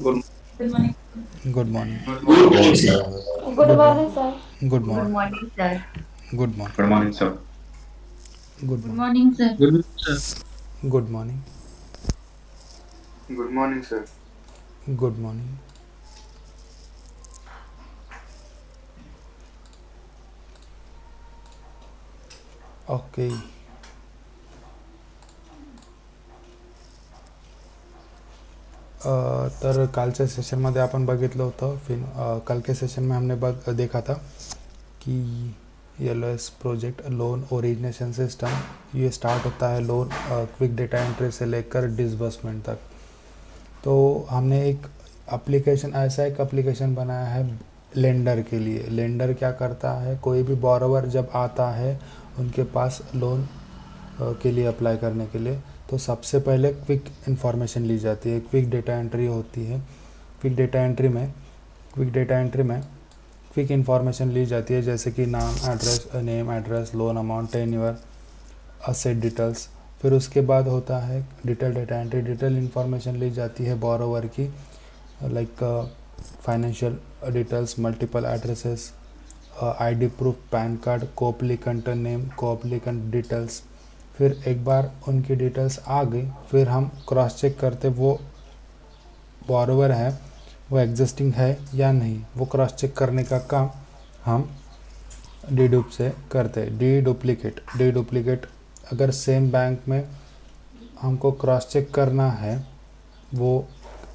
Good morning. Good morning. Good morning, sir. Good Good morning, morning. sir. Good Good morning. morning, sir. Good morning. Good morning, sir. Good Good morning. morning, sir. Good morning, sir. Good morning. Good morning, sir. Good morning. Okay. तर कालच्या सेशनमध्ये आपण बघितलं होतं कल के session में हमने देखा था कि L S project loan origination system ये स्टार्ट होता है लोन क्विक डेटा एंट्री से लेकर डिसबर्समेंट तक. तो हमने एक एप्लीकेशन बनाया है लेंडर के लिए. लेंडर क्या करता है, कोई भी बोरोवर जब आता है उनके पास लोन के लिए अप्लाई करने के लिए, तो सबसे पहले क्विक इन्फॉर्मेशन ली जाती है, क्विक डेटा एंट्री होती है. क्विक डेटा एंट्री में क्विक इन्फॉर्मेशन ली जाती है, जैसे कि name address, loan amount, tenure, asset details. फिर उसके बाद होता है detail data entry. Detail information ली जाती है बोरोवर की, like financial details, multiple addresses, ID proof, PAN card, coapplicant name, coapplicant details. फिर एक बार उनकी डिटेल्स आ गई, फिर हम क्रॉस चेक करते वो बोरोवर है वो एग्जिस्टिंग है या नहीं. वो क्रॉस चेक करने का काम हम डीडुप से करते. डी डुप्लीकेट अगर सेम बैंक में हमको क्रॉस चेक करना है वो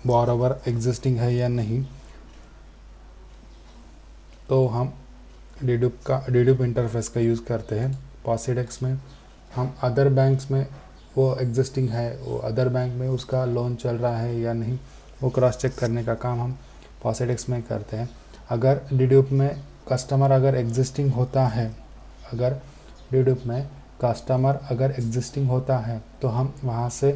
बोरोवर एग्जिस्टिंग है या नहीं, तो हम डीडुप इंटरफेस का यूज़ करते हैं. पॉसिडेक्स में हम अदर बैंक्स में वो एग्जिस्टिंग है, वो अदर बैंक में उसका लोन चल रहा है या नहीं, वो क्रॉस चेक करने का काम हम पॉसिडेक्स में करते हैं. अगर डीडुप में कस्टमर अगर एग्जिस्टिंग होता है, अगर डीडुप में कस्टमर अगर एग्जिस्टिंग होता है तो हम वहाँ से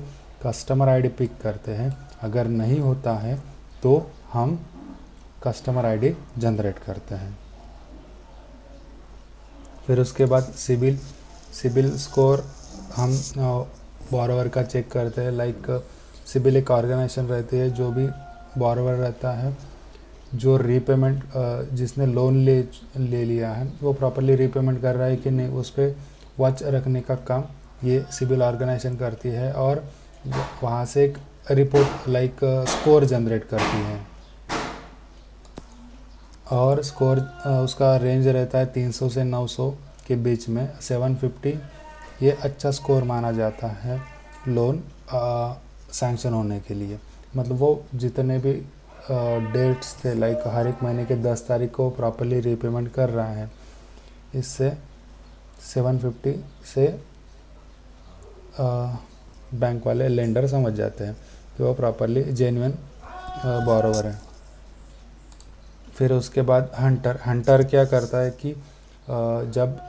कस्टमर आईडी पिक करते हैं. अगर नहीं होता है तो हम कस्टमर आईडी जनरेट करते हैं. फिर उसके बाद सिबिल स्कोर हम बोरोवर का चेक करते हैं. लाइक सिबिल एक ऑर्गेनाइजेशन रहती है, जो भी बोरोवर रहता है, जो रीपेमेंट जिसने लोन ले लिया है वो प्रॉपरली रीपेमेंट कर रहा है कि नहीं, उस पर वॉच रखने का काम ये सिबिल ऑर्गेनाइजेशन करती है, और वहाँ से एक रिपोर्ट लाइक स्कोर जनरेट करती है. और स्कोर उसका रेंज रहता है 300 से 900 के बीच में. 750 ये अच्छा स्कोर माना जाता है लोन सैंक्शन होने के लिए. मतलब वो जितने भी डेट्स थे, लाइक हर एक महीने के 10 तारीख को प्रॉपरली रीपेमेंट कर रहा है, इससे 750 से बैंक वाले लेंडर समझ जाते हैं कि वो प्रॉपरली जेन्युइन बोरोवर है. फिर उसके बाद हंटर क्या करता है कि जब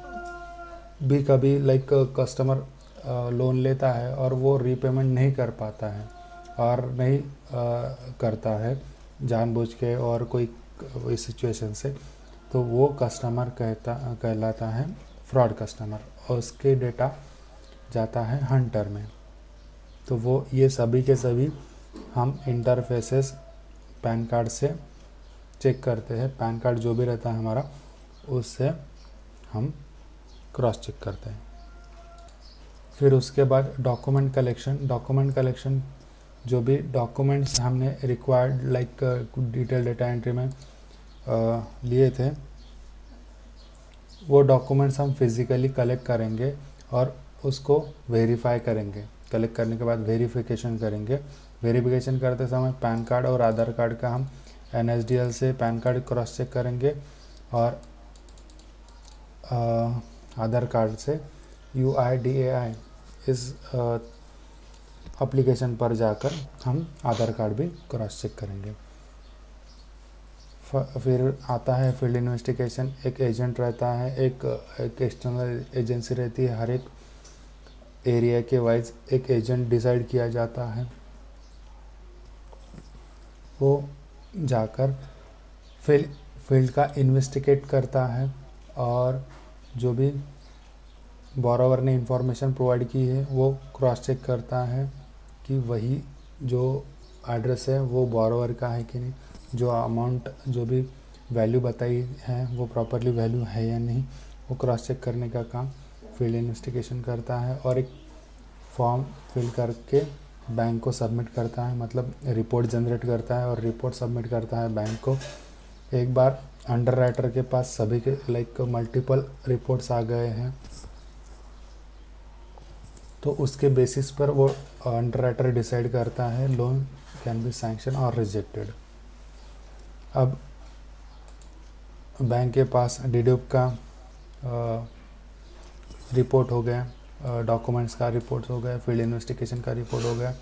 भी कभी लाइक कस्टमर लोन लेता है और वो रीपेमेंट नहीं कर पाता है और नहीं करता है जानबूझ के और कोई सिचुएशन से, तो वो कस्टमर कहलाता है फ्रॉड कस्टमर, और उसके डेटा जाता है हंटर में. तो वो ये सभी के सभी हम इंटरफेसेस पैन कार्ड से चेक करते हैं. पैन कार्ड जो भी रहता है हमारा, उससे हम क्रॉस चेक करते हैं. फिर उसके बाद डॉक्यूमेंट कलेक्शन जो भी डॉक्यूमेंट्स हमने required like detail data entry में लिए थे, वो डॉक्यूमेंट्स हम फिज़िकली कलेक्ट करेंगे और उसको वेरीफाई करेंगे. कलेक्ट करने के बाद वेरिफिकेशन करेंगे. वेरिफिकेशन करते समय पैन कार्ड और आधार कार्ड का हम NSDL से पैन कार्ड क्रॉस चेक करेंगे, और आधार कार्ड से UIDAI इस एप्लीकेशन पर जाकर हम आधार कार्ड भी क्रॉस चेक करेंगे. फिर आता है फील्ड इन्वेस्टिगेशन. एक एजेंट रहता है, एक एक्सटर्नल एजेंसी रहती है. हर एक एरिया के वाइज एक एजेंट डिसाइड किया जाता है. वो जाकर फील्ड का इन्वेस्टिगेट करता है, और जो भी बोरोवर ने इंफॉर्मेशन प्रोवाइड की है वो क्रॉस चेक करता है कि वही जो एड्रेस है वो बोरोवर का है कि नहीं, जो अमाउंट जो भी वैल्यू बताई है वो प्रॉपरली वैल्यू है या नहीं, वो क्रॉस चेक करने का काम फील्ड इन्वेस्टिगेशन करता है। और एक फॉर्म फिल करके बैंक को सबमिट करता है, मतलब रिपोर्ट जनरेट करता है और रिपोर्ट सबमिट करता है बैंक को। एक बार अंडर राइटर के पास सभी के लाइक मल्टीपल रिपोर्ट्स आ गए हैं तो उसके बेसिस पर वो अंडर राइटर डिसाइड करता है लोन कैन बी सैंक्शन और रिजेक्टेड। अब बैंक के पास डिड्यूब का रिपोर्ट हो गया, डॉक्यूमेंट्स का रिपोर्ट हो गया, फील्ड इन्वेस्टिगेशन का रिपोर्ट हो गया,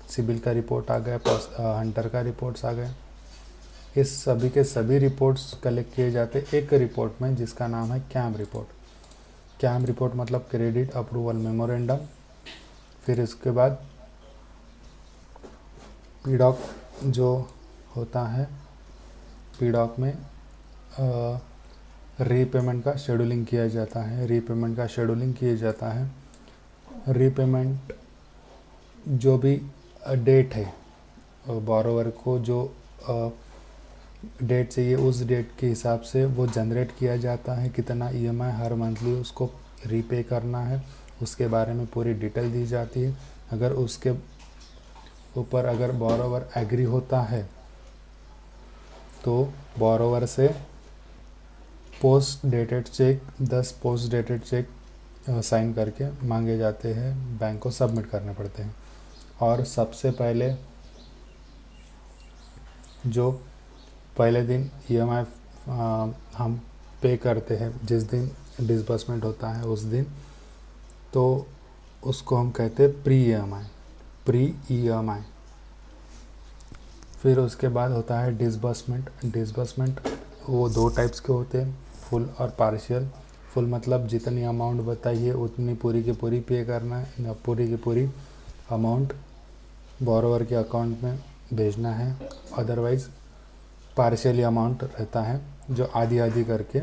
सिविल का रिपोर्ट आ गया, हंटर का रिपोर्ट्स आ गए। इस सभी के सभी रिपोर्ट्स कलेक्ट किए जाते एक रिपोर्ट में जिसका नाम है कैम रिपोर्ट। कैम रिपोर्ट मतलब क्रेडिट अप्रूवल मेमोरेंडम। फिर इसके बाद पीडॉक जो होता है, पीडॉक में रीपेमेंट का शेड्यूलिंग किया जाता है, रीपेमेंट का शेड्यूलिंग किया जाता है। रीपेमेंट जो भी डेट है बोरोवर को जो डेट चाहिए उस डेट के हिसाब से वो जनरेट किया जाता है, कितना ईएमआई हर मंथली उसको रीपे करना है उसके बारे में पूरी डिटेल दी जाती है। अगर उसके ऊपर अगर बोरोवर एग्री होता है तो बोरोवर से post dated cheque 10 post dated cheque sign करके मांगे जाते हैं, बैंक को सबमिट करने पड़ते हैं। और सबसे पहले जो पहले दिन ईएमआई हम पे करते हैं, जिस दिन डिसबर्समेंट होता है उस दिन, तो उसको हम कहते हैं प्री ईएमआई। फिर उसके बाद होता है डिसबर्समेंट। डिसबर्समेंट वो 2 टाइप्स के होते हैं, फुल और पार्शियल। फुल मतलब जितनी अमाउंट बताइए उतनी पूरी की पूरी पे करना है, पूरी की पूरी अमाउंट बोरोवर के अकाउंट में भेजना है। अदरवाइज़ पार्शियली अमाउंट रहता है जो आधी आधी करके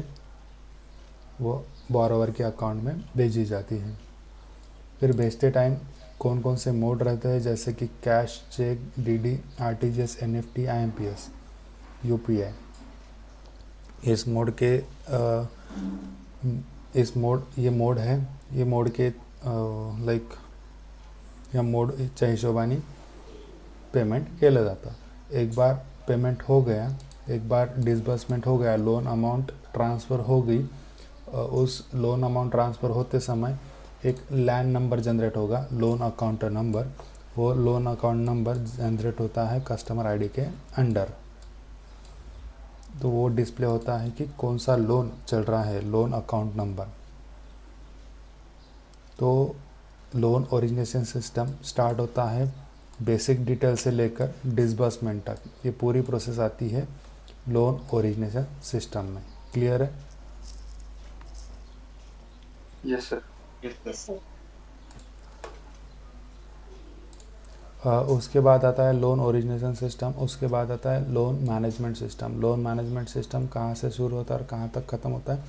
वो बोरोवर के अकाउंट में भेजी जाती है। फिर भेजते टाइम कौन कौन से मोड रहते हैं, जैसे कि cash, cheque, DD, RTGS, NFT, IMPS, UPI. इस मोड के ये मोड है, ये मोड के लाइक या मोड च्या हिशोबाने पेमेंट केलं जातं। एक बार पेमेंट हो गया, एक बार डिसबर्समेंट हो गया, लोन अमाउंट ट्रांसफ़र हो गई, उस लोन अमाउंट ट्रांसफ़र होते समय एक लैन नंबर जनरेट होगा, लोन अकाउंट नंबर। वो लोन अकाउंट नंबर जनरेट होता है कस्टमर आईडी के अंडर, तो वो डिस्प्ले होता है कि कौन सा लोन चल रहा है, लोन अकाउंट नंबर। तो लोन ओरिजिनेशन सिस्टम स्टार्ट होता है बेसिक डिटेल से लेकर डिसबर्समेंट तक, ये पूरी प्रोसेस आती है लोन ओरिजिनेशन सिस्टम में। क्लियर है? Yes sir. उसके बाद आता है लोन ओरिजिनेशन सिस्टम, उसके बाद आता है loan management system. Loan management system कहाँ से शुरू होता है और कहाँ तक ख़त्म होता है?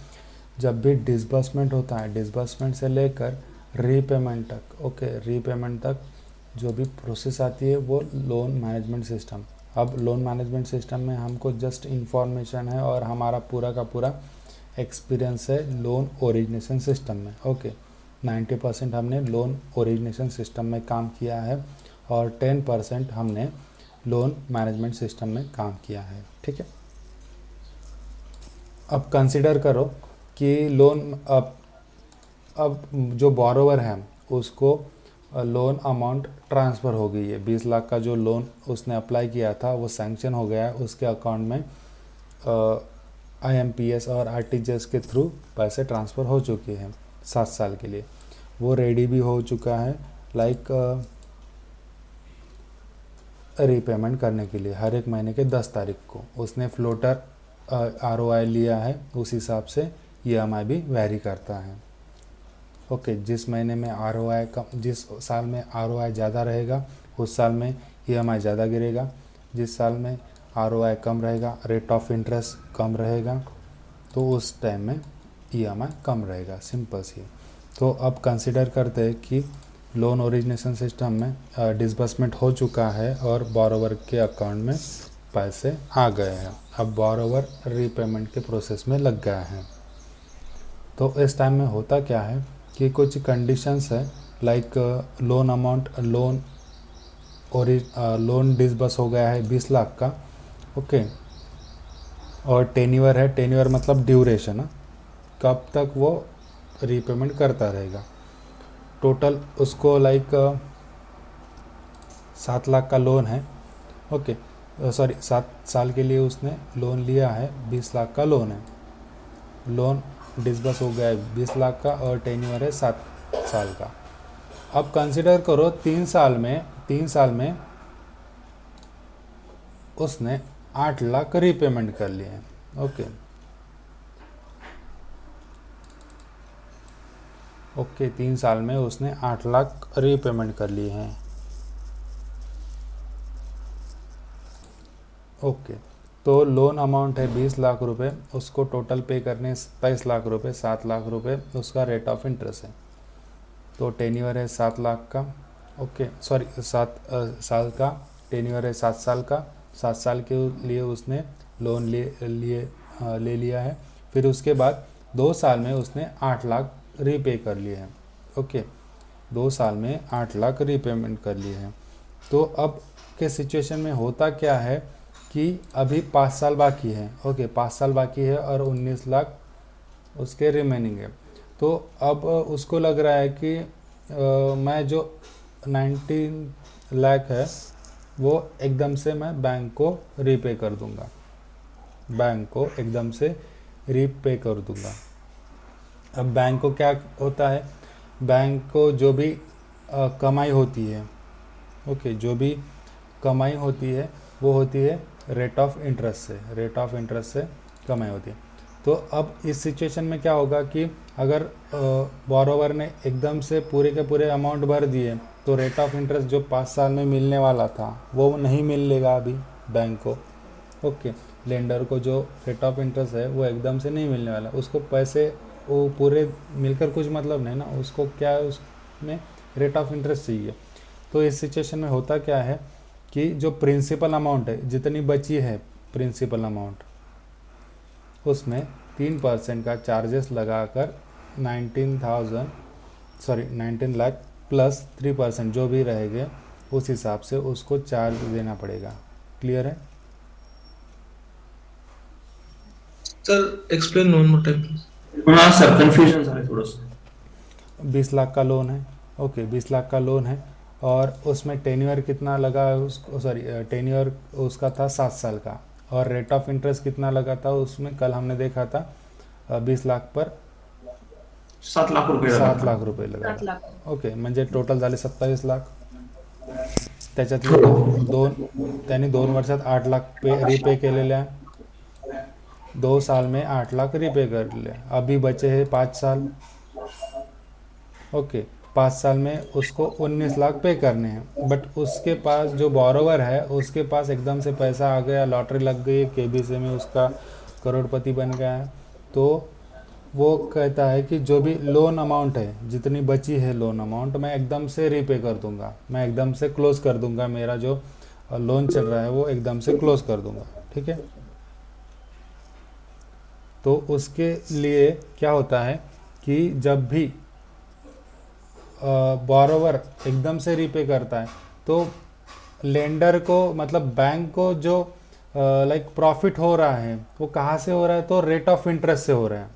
जब भी डिसबर्समेंट होता है, डिसबर्समेंट से लेकर रीपेमेंट तक, ओके, रीपेमेंट तक जो भी प्रोसेस आती है वो लोन मैनेजमेंट सिस्टम। अब लोन मैनेजमेंट सिस्टम में हमको जस्ट इन्फॉर्मेशन है और हमारा पूरा का पूरा एक्सपीरियंस है लोन ओरिजिनेशन सिस्टम में। ओके, 90% हमने लोन ओरिजिनेशन सिस्टम में काम किया है और 10% हमने लोन मैनेजमेंट सिस्टम में काम किया है। ठीक है, अब कंसिडर करो कि लोन अब जो बोरोवर है उसको लोन अमाउंट ट्रांसफ़र हो गई है, 20 लाख का जो लोन उसने अप्लाई किया था वो सैंक्शन हो गया है, उसके अकाउंट में आईएमपीएस और आरटीजीएस के थ्रू पैसे ट्रांसफ़र हो चुके हैं 7 साल के लिए। वो रेडी भी हो चुका है लाइक रीपेमेंट करने के लिए। हर एक महीने के 10 तारीख को उसने फ्लोटर आरओआई लिया है, उस हिसाब से ईएमआई भी वैरी करता है। ओके, जिस महीने में आरओआई कम, जिस साल में आरओआई ज़्यादा रहेगा उस साल में ईएमआई ज़्यादा गिरेगा, जिस साल में आरओआई कम रहेगा, रेट ऑफ इंटरेस्ट कम रहेगा, तो उस टाइम में ईएमआई कम रहेगा। सिंपल सी। तो अब कंसिडर करते हैं कि लोन ओरिजिनेशन सिस्टम में डिसबर्समेंट हो चुका है और बोरोवर के अकाउंट में पैसे आ गए हैं। अब बोरोवर रीपेमेंट के प्रोसेस में लग गया है। तो इस टाइम में होता क्या है कि कुछ कंडीशंस है, like loan amount, loan disburse हो गया है 20 लाख का, ओके, और टेन्योर है, टेन्योर मतलब ड्यूरेशन, कब तक वो रीपेमेंट करता रहेगा। टोटल उसको लाइक 7 लाख का लोन है, ओके, सॉरी 7 साल के लिए उसने लोन लिया है, 20 लाख का लोन है, लोन डिसबर्स हो गया है 20 लाख का और टेन्योर है 7 साल का। अब कंसिडर करो 3 साल में उसने 8 लाख रीपेमेंट कर लिए हैं, ओके 3 साल में उसने 8 लाख रीपेमेंट कर लिए हैं, ओके। तो लोन अमाउंट है 20 लाख रुपए, उसको टोटल पे करने 27 लाख रुपए, 7 लाख रुपए उसका रेट ऑफ इंटरेस्ट है। तो टेन्योर है 7 लाख का, ओके, सॉरी 7 साल का, टेन्योर है 7 साल का, 7 साल के लिए उसने लोन ले लिया है। फिर उसके बाद 2 साल में उसने 8 लाख रीपे कर लिए हैं, ओके, 2 साल में 8 लाख रीपेमेंट कर लिए हैं। तो अब के सिचुएशन में होता क्या है कि अभी 5 साल बाकी है, ओके, 5 साल बाकी है और 19 लाख उसके रिमेनिंग है। तो अब उसको लग रहा है कि मैं जो 19 लाख है वो एकदम से मैं बैंक को रीपे कर दूंगा, बैंक को एकदम से रीपे कर दूंगा। अब बैंक को क्या होता है, बैंक को जो भी कमाई होती है, ओके, जो भी कमाई होती है वो होती है रेट ऑफ इंटरेस्ट से, रेट ऑफ इंटरेस्ट से कमाई होती है। तो अब इस सिचुएशन में क्या होगा कि अगर बोरोवर ने एकदम से पूरे के पूरे अमाउंट भर दिए तो रेट ऑफ इंटरेस्ट जो 5 साल में मिलने वाला था वो नहीं मिलेगा अभी बैंक को, ओके, लेंडर को जो रेट ऑफ इंटरेस्ट है वो एकदम से नहीं मिलने वाला, उसको पैसे वो पूरे मिलकर कुछ मतलब नहीं ना, उसको क्या है, उसमें रेट ऑफ इंटरेस्ट चाहिए। तो इस सिचुएशन में होता क्या है कि जो प्रिंसिपल अमाउंट है, जितनी बची है प्रिंसिपल अमाउंट, उसमें 3% का चार्जेस लगाकर 19 लाख प्लस 3% जो भी रहेंगे उस हिसाब से उसको चार्ज देना पड़ेगा। क्लियर है sir? Explain one more time. हाँ सर, कंफ्यूजन सर है थोड़ा सा। 20 लाख का लोन है, ओके, 20 लाख का लोन है और उसमें टेन्योर कितना लगा है उसको, सॉरी टेन्योर उसका था 7 साल का, और रेट ऑफ इंटरेस्ट कितना लगा था उसमें, कल हमने देखा था 20 लाख पर 7 लाख रुपये लगा 7 था। लाख रुपये लगा 7 लाख. था, ओके, म्हणजे टोटल झाले 27 लाख, त्याच्यातले हो. दोन त्यांनी 2 वर्षात 8 लाख रीपे केलेले आहे, 2 साल में 8 लाख रीपे कर ले, अभी बचे हैं 5 साल, ओके, 5 साल में उसको 19 लाख पे करने हैं। बट उसके पास जो बोरोवर है उसके पास एकदम से पैसा आ गया, लॉटरी लग गई, केबीसी में उसका करोड़पति बन गया है। तो वो कहता है कि जो भी लोन अमाउंट है, जितनी बची है लोन अमाउंट, मैं एकदम से रीपे कर दूंगा, मैं एकदम से क्लोज कर दूंगा, मेरा जो लोन चल रहा है वो एकदम से क्लोज कर दूंगा, ठीक है। तो उसके लिए क्या होता है कि जब भी बोरोवर एकदम से रीपे करता है तो लेंडर को, मतलब बैंक को जो लाइक प्रॉफिट हो रहा है वो कहाँ से हो रहा है, तो रेट ऑफ इंटरेस्ट से हो रहा है।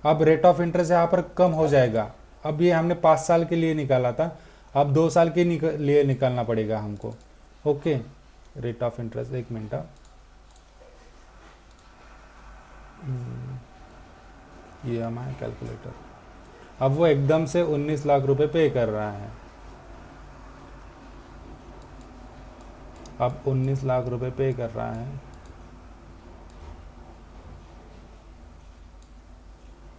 अब रेट ऑफ इंटरेस्ट यहाँ पर कम हो जाएगा, अब ये हमने 5 साल के लिए निकाला था, अब 2 साल के लिए निकालना पड़ेगा हमको, ओके। रेट ऑफ इंटरेस्ट, एक मिनट, EMI कैलकुलेटर, अब वो एकदम से 19 लाख रुपए पे कर रहा है, अब 19 लाख रुपए पे कर रहा है,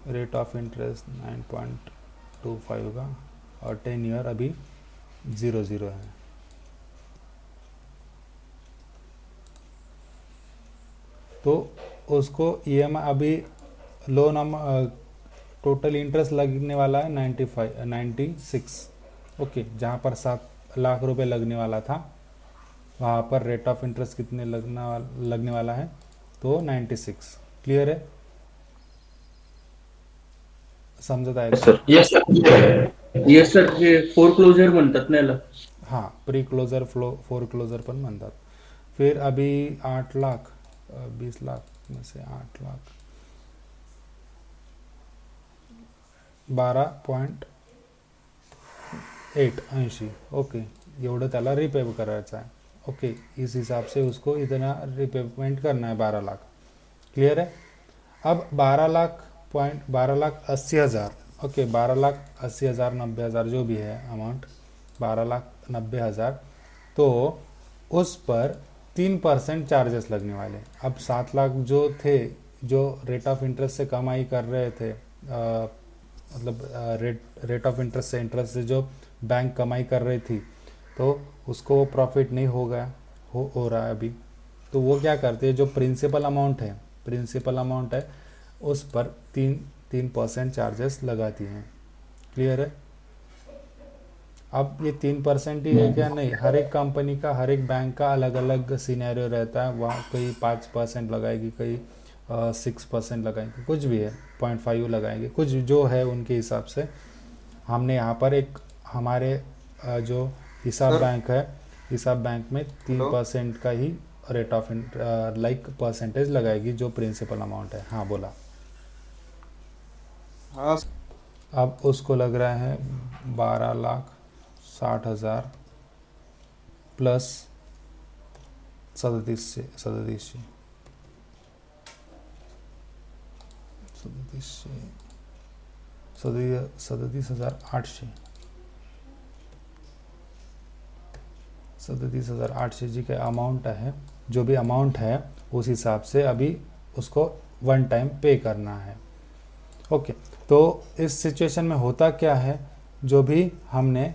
रेट ऑफ इंटरेस्ट 9.25 का, और 10 ईयर अभी 0 है। तो उसको EMI अभी लोन टोटल इंटरेस्ट लगने वाला है 96। ओके, जहाँ पर 7 लाख रुपए लगने वाला था वहाँ पर रेट ऑफ इंटरेस्ट कितने लगने वाला है, तो 96। क्लियर है? समजत आहे का? येस सर, येस सर, हे फोरक्लोजर म्हणतात ना याला. हाँ, प्री क्लोजर फोर क्लोजर पण म्हणतात. फिर अभी 8 लाख, 20 लाख में से 8 लाख 12.880. ओके, एवढं त्याला रिपे करायचं आहे. ओके, इस हिसाब से उसको इतना रिपेमेंट करना है 12 लाख. क्लियर है? अब 12,80,000. ओके, 12,80,000 90,000 जो भी है अमाउंट, 12,90,000, तो उस पर 3% चार्जेस लगने वाले. अब 7 लाख जो थे, जो रेट ऑफ इंटरेस्ट से कमाई कर रहे थे, मतलब रेट ऑफ इंटरेस्ट से जो बैंक कमाई कर रही थी, तो उसको वो प्रॉफिट नहीं हो गया, हो रहा है अभी. तो वो क्या करते हैं, जो प्रिंसिपल अमाउंट है उस पर 3% चार्जेस लगाती हैं. क्लियर है? अब ये 3% ही है क्या? नहीं, हर एक कंपनी का, हर एक बैंक का अलग अलग सिनेरियो रहता है. वहाँ कहीं 5% लगाएगी, कहीं 6% लगाएंगे, कुछ भी है, 0.5 लगाएंगे, कुछ जो है उनके हिसाब से. हमने यहाँ पर एक हमारे जो हिसाब बैंक में 3% का ही रेट ऑफ लाइक परसेंटेज लगाएगी जो प्रिंसिपल अमाउंट है. हाँ बोला. हाँ अब उसको लग रहा है 12,60,000 प्लस 37,800. जी का अमाउंट है. जो भी अमाउंट है उस हिसाब से अभी उसको वन टाइम पे करना है. ओके, तो इस सिचुएशन में होता क्या है, जो भी हमने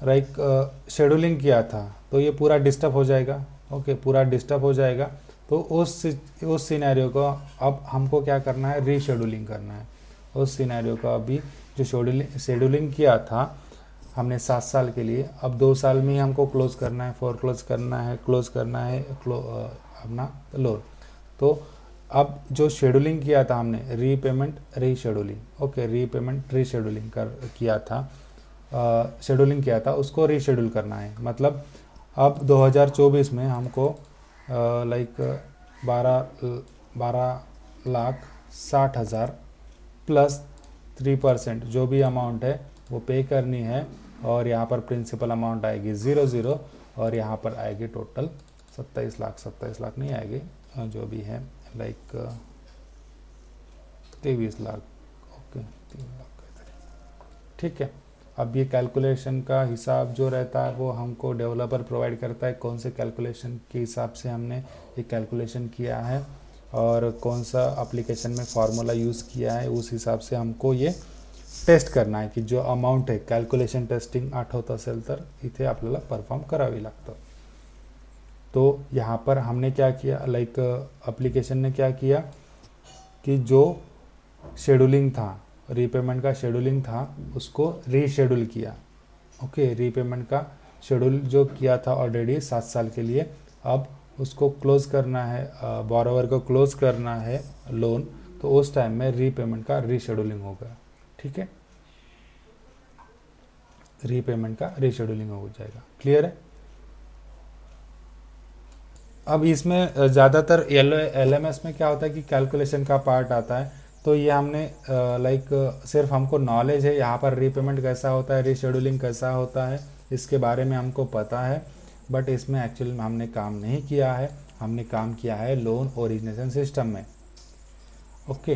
शेड्यूलिंग किया था तो ये पूरा डिस्टर्ब हो जाएगा. ओके, पूरा डिस्टर्ब हो जाएगा. तो उस सिनेरियो को अब हमको क्या करना है, रीशेड्यूलिंग करना है. उस सिनेरियो का अभी जो शेड्यूलिंग किया था हमने 7 साल के लिए, अब 2 साल में ही हमको क्लोज करना है, क्लोज करना है अपना लोन. तो अब जो शेड्यूलिंग किया था हमने, repayment rescheduling, okay, repayment rescheduling किया था, शेड्यूलिंग किया था, उसको रीशेड्यूल करना है. मतलब अब 2024 में हमको 12,60,000 प्लस 3% जो भी अमाउंट है वो पे करनी है. और यहाँ पर प्रिंसिपल अमाउंट आएगी 0 और यहाँ पर आएगी टोटल 27 लाख नहीं आएगी, जो भी है 23 लाख. ओके, 3 लाख. ठीक है. अब ये कैलकुलेशन का हिसाब जो रहता है वो हमको डेवलपर प्रोवाइड करता है, कौन से कैलकुलेशन के हिसाब से हमने ये कैलकुलेशन किया है और कौन सा एप्लीकेशन में फार्मूला यूज़ किया है, उस हिसाब से हमको ये टेस्ट करना है की जो अमाऊंट आहे. कॅल्क्युलेशन टेस्टिंग आठवत असेल तर इथे आपल्याला परफॉर्म करावी लागतं. तो यहाँ पर हमने क्या किया, एप्लीकेशन ने क्या किया कि जो शेड्यूलिंग था, रीपेमेंट का शेड्यूलिंग था, उसको रीशेड्यूल किया. ओके, रीपेमेंट का शेड्यूल जो किया था ऑलरेडी 7 साल के लिए, अब उसको क्लोज करना है, बोरोवर को क्लोज करना है लोन, तो उस टाइम में रीपेमेंट का रीशेड्यूलिंग होगा. ठीक है, रीपेमेंट का रीशेड्यूलिंग हो जाएगा. क्लियर है? अब इसमें ज़्यादातर LMS में क्या होता है कि कैलकुलेशन का पार्ट आता है, तो ये हमने सिर्फ हमको नॉलेज है यहाँ पर रीपेमेंट कैसा होता है, रीशेड्यूलिंग कैसा होता है, इसके बारे में हमको पता है, बट इसमें एक्चुअली में हमने काम नहीं किया है. हमने काम किया है लोन ओरिजिनेशन सिस्टम में. ओके,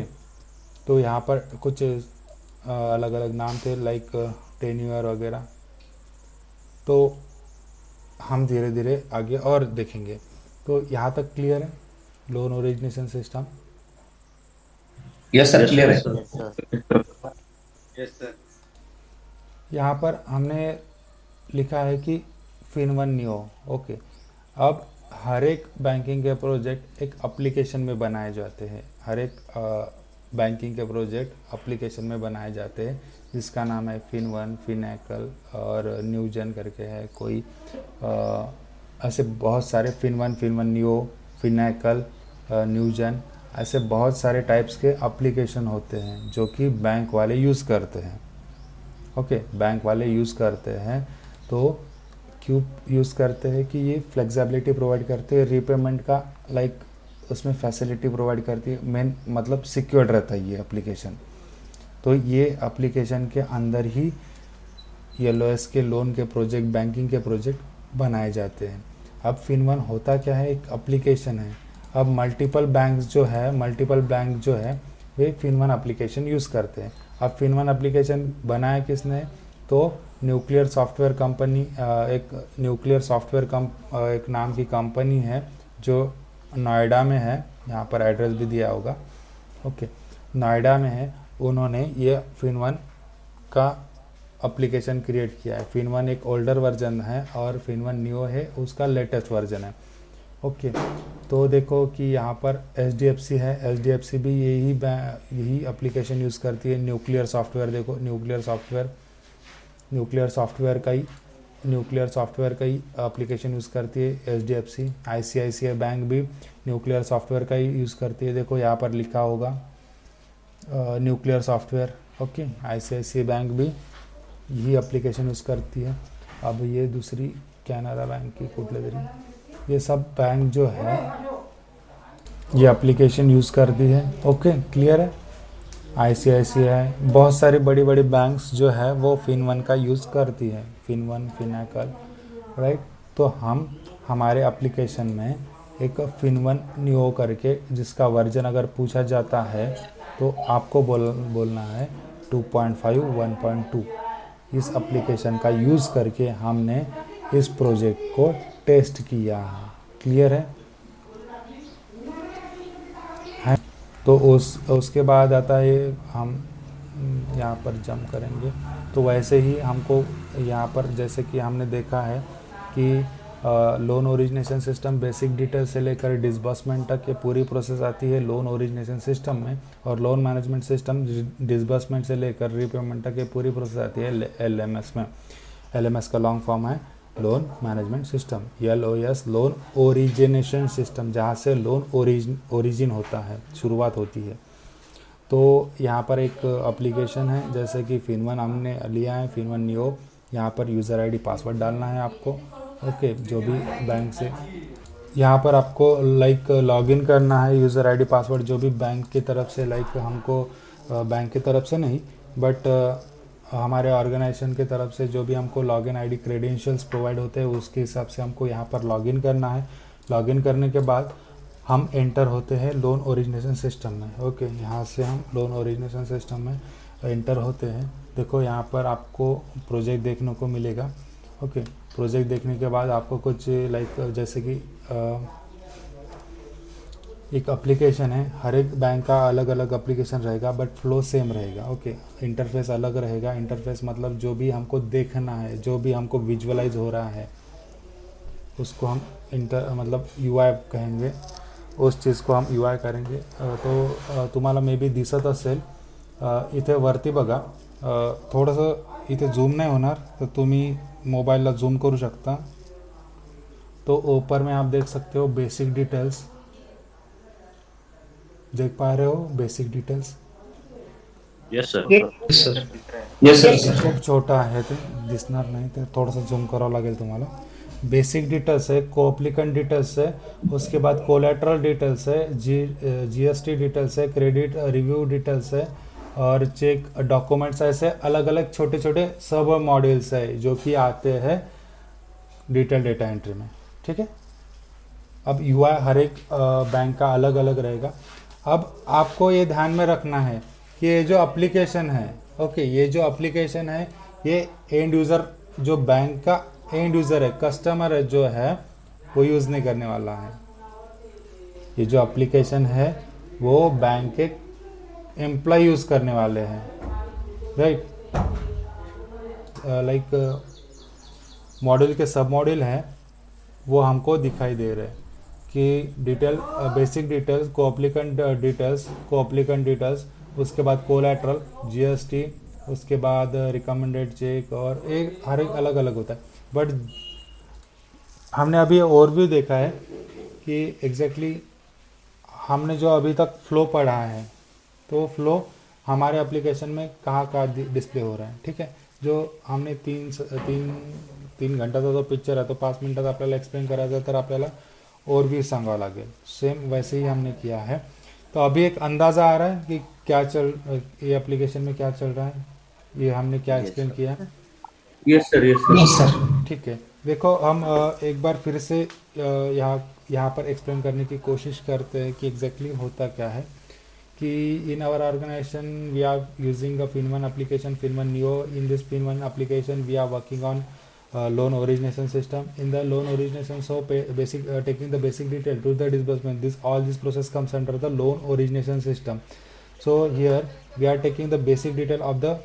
तो यहाँ पर कुछ अलग अलग नाम थे, टेन्यूअर वगैरह, तो हम धीरे धीरे आगे और देखेंगे. तो यहाँ तक क्लियर है loan origination system? Yes sir, clear है. Yes sir. यहाँ पर हमने लिखा है कि FinnOne Neo. ओके, अब हर एक बैंकिंग के प्रोजेक्ट एक एप्लीकेशन में बनाए जाते हैं. हर एक बैंकिंग के प्रोजेक्ट एप्लीकेशन में बनाए जाते हैं, जिसका नाम है फिन1, फिनैकल और न्यूजन करके है कोई। ऐसे बहुत सारे फिन1, फिन1 न्यू, फिनैकल, न्यूजन, ऐसे बहुत सारे टाइप्स के एप्लीकेशन होते हैं जो कि बैंक वाले यूज़ करते हैं। ओके, बैंक वाले यूज़ करते हैं। तो क्यों यूज़ करते हैं कि ये फ्लेक्सिबिलिटी प्रोवाइड करते हैं, रीपेमेंट का लाइक उसमें फैसिलिटी प्रोवाइड करती है। मेन मतलब सिक्योर्ड रहता है ये एप्लीकेशन। तो ये एप्लीकेशन के अंदर ही LOS के लोन के प्रोजेक्ट, बैंकिंग के प्रोजेक्ट बनाए जाते हैं। अब फिन1 होता क्या है, एक एप्लीकेशन है। अब मल्टीपल बैंक जो है वे फिन1 एप्लीकेशन यूज़ करते हैं। अब फिन1 एप्लीकेशन बनाया किसने, तो न्यूक्लियर सॉफ्टवेयर कंपनी, एक नाम की कंपनी है जो नोएडा में है, यहाँ पर एड्रेस भी दिया होगा। ओके, नोएडा में है। उन्होंने ये फिन1 का एप्लीकेशन क्रिएट किया है। फिन1 एक ओल्डर वर्जन है और फिन1 न्यू है, उसका लेटेस्ट वर्जन है। ओके, तो देखो कि यहाँ पर HDFC है, HDFC भी यही एप्लीकेशन यूज़ करती है। न्यूक्लियर सॉफ्टवेयर देखो, न्यूक्लियर सॉफ्टवेयर का ही एप्लीकेशन यूज़ करती है HDFC। ICICI बैंक भी न्यूक्लियर सॉफ्टवेयर का ही यूज़ करती है। देखो यहाँ पर लिखा होगा nuclear software. Okay, ICICI bank भी यही एप्लीकेशन यूज़ करती है। अब ये दूसरी कैनरा बैंक की कुठले तरी, ये सब बैंक जो है ये एप्लीकेशन यूज़ करती है। ओके, क्लियर है। ICICI, बहुत सारी बड़ी बड़ी बैंक्स जो है वो फिन1 का यूज़ करती है, फिन1, फिनैकल, राइट। तो हम हमारे एप्लीकेशन में एक फिन1 न्यू करके, जिसका वर्जन अगर पूछा जाता है तो आपको बोलना है 2.5, 1.2। इस एप्लीकेशन का यूज़ करके हमने इस प्रोजेक्ट को टेस्ट किया है। क्लियर है। तो उसके बाद आता है, हम यहाँ पर जंप करेंगे। तो वैसे ही हमको यहाँ पर जैसे कि हमने देखा है कि loan origination system basic detail से लेकर डिसबर्समेंट तक ये पूरी प्रोसेस आती है लोन ओरिजिनेशन सिस्टम में। और लोन मैनेजमेंट सिस्टम डिसबर्समेंट से लेकर रीपेमेंट तक ये पूरी प्रोसेस आती है LMS में। LMS का लॉन्ग फॉर्म है loan management system, LOS, loan origination system, जहाँ से लोन ओरिजिन होता है, शुरुआत होती है। तो यहाँ पर एक एप्लीकेशन है, जैसे कि फिन1 हमने लिया है, फिन1 न्यू। यहाँ पर यूज़र ID पासवर्ड डालना है आपको। ओके, जो भी बैंक से यहाँ पर आपको लाइक लॉगिन करना है, यूज़र ID पासवर्ड जो भी बैंक की तरफ से, लाइक हमको बैंक की तरफ से नहीं बट हमारे ऑर्गेनाइजेशन की तरफ से जो भी हमको लॉगिन ID क्रेडेंशियल्स प्रोवाइड होते हैं उसके हिसाब से हमको यहाँ पर लॉगिन करना है। लॉगिन करने के बाद हम एंटर होते हैं लोन ओरिजिनेशन सिस्टम में। ओके, यहाँ से हम लोन ओरिजिनेशन सिस्टम में एंटर होते हैं। देखो यहाँ पर आपको प्रोजेक्ट देखने को मिलेगा। ओके, प्रोजेक्ट देखने के बाद आपको कुछ लाइक जैसे कि एक एप्लीकेशन है, हर एक बैंक का अलग अलग एप्लीकेशन रहेगा बट फ्लो सेम रहेगा। ओके, इंटरफेस अलग रहेगा। इंटरफेस मतलब जो भी हमको देखना है, जो भी हमको विजुअलाइज हो रहा है उसको हम मतलब UI कहेंगे, उस चीज़ को हम UI करेंगे। तो तुम्हाला मे बी दिसत असेल इथे वरती बघा, थोडंसं इथे झूम नाही होणार तर तुम्ही मोबाईलला झूम करू सकता। तो ऊपर में आप देख सकते हो बेसिक डिटेल्स, देख पा रहे हो basic details. Yes, sir. Yes, sir. खूप छोटा आहे ते दिसणार नाही, ते थोडंसं झूम करावं लागेल तुम्हाला। बेसिक डिटेल्स है, कोअप्लिकंट डिटेल्स है, उसके बाद कोलेट्रल डिटेल्स है, GST डिटेल्स है, क्रेडिट रिव्यू डिटेल्स है और चेक डॉक्यूमेंट्स, ऐसे अलग अलग छोटे छोटे सब मॉड्यूल्स है जो कि आते हैं डिटेल डेटा एंट्री में। ठीक है। अब UI हर एक बैंक का अलग अलग रहेगा। अब आपको ये ध्यान में रखना है कि ये जो एप्लीकेशन है, ओके, ये जो एप्लीकेशन है ये एंड यूज़र, जो बैंक का एंड यूज़र है, कस्टमर है जो है, वो यूज़ नहीं करने वाला है। ये जो एप्लीकेशन है वो बैंक के एम्प्लॉय यूज़ करने वाले हैं, राइट। लाइक मॉड्यूल के सब मॉड्यूल हैं वो हमको दिखाई दे रहे हैं कि डिटेल, बेसिक डिटेल्स, कोअप्लिकेंट डिटेल्स उसके बाद कोलैटरल, जीएसटी, उसके बाद रिकमेंडेड चेक, और एक हर एक अलग अलग होता है। बट हमने अभी और भी देखा है कि एग्जैक्टली हमने जो अभी तक फ्लो पढ़ा है, तो फ्लो हमारे एप्लीकेशन में कहाँ कहाँ डिस्प्ले हो रहा है, ठीक आहे। जो हमने तीन घंटाचा जो पिक्चर आहे तो 5 मिनिटात आपल्याला एक्सप्लेन करायचा तर आपल्याला और भी सांगावं लागेल। सेम वैसे ही हमने किया है। तो अभी एक अंदाज़ा आ रहा है कि क्या ये एप्लीकेशन में क्या चल रहा है, ये हमने क्या एक्सप्लेन किया है। Yes sir, yes sir. Yes sir. ठीक है, देखो हम एक बार फिर से यहाँ पर एक्सप्लेन करने की कोशिश करते हैं कि एग्जैक्टली होता क्या है। कि in our organisation we are using a FinnOne application, FinnOne Neo. In this FinnOne application we are working on loan origination system. In the loan origination, so taking the basic detail to the disbursement, all this process comes under the loan origination system. So here we are taking the basic detail of the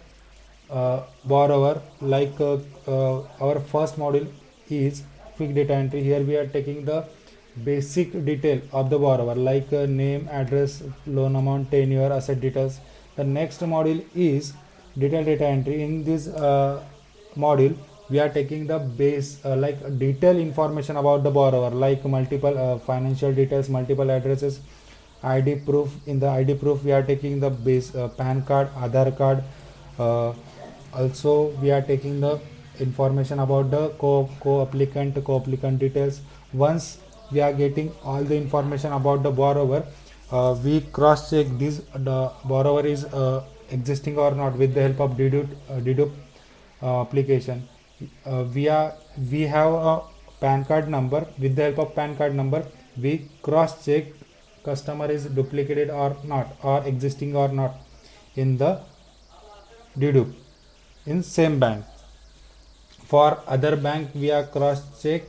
borrower, like our first module is quick data entry. Here we are taking the basic detail of the borrower, like name, address, loan amount, tenure, asset details. The next module is detailed data entry. In this module we are taking the base like detailed information about the borrower, like multiple financial details, multiple addresses, ID proof. In the ID proof we are taking the base PAN card, Aadhaar card. Also we are taking the information about the co-applicant details. Once we are getting all the information about the borrower, we cross check this the borrower is existing or not with the help of dedupe application. We have a PAN card number. With the help of PAN card number we cross check customer is duplicated or not, or existing or not in the dedupe in same bank. For other bank we are cross check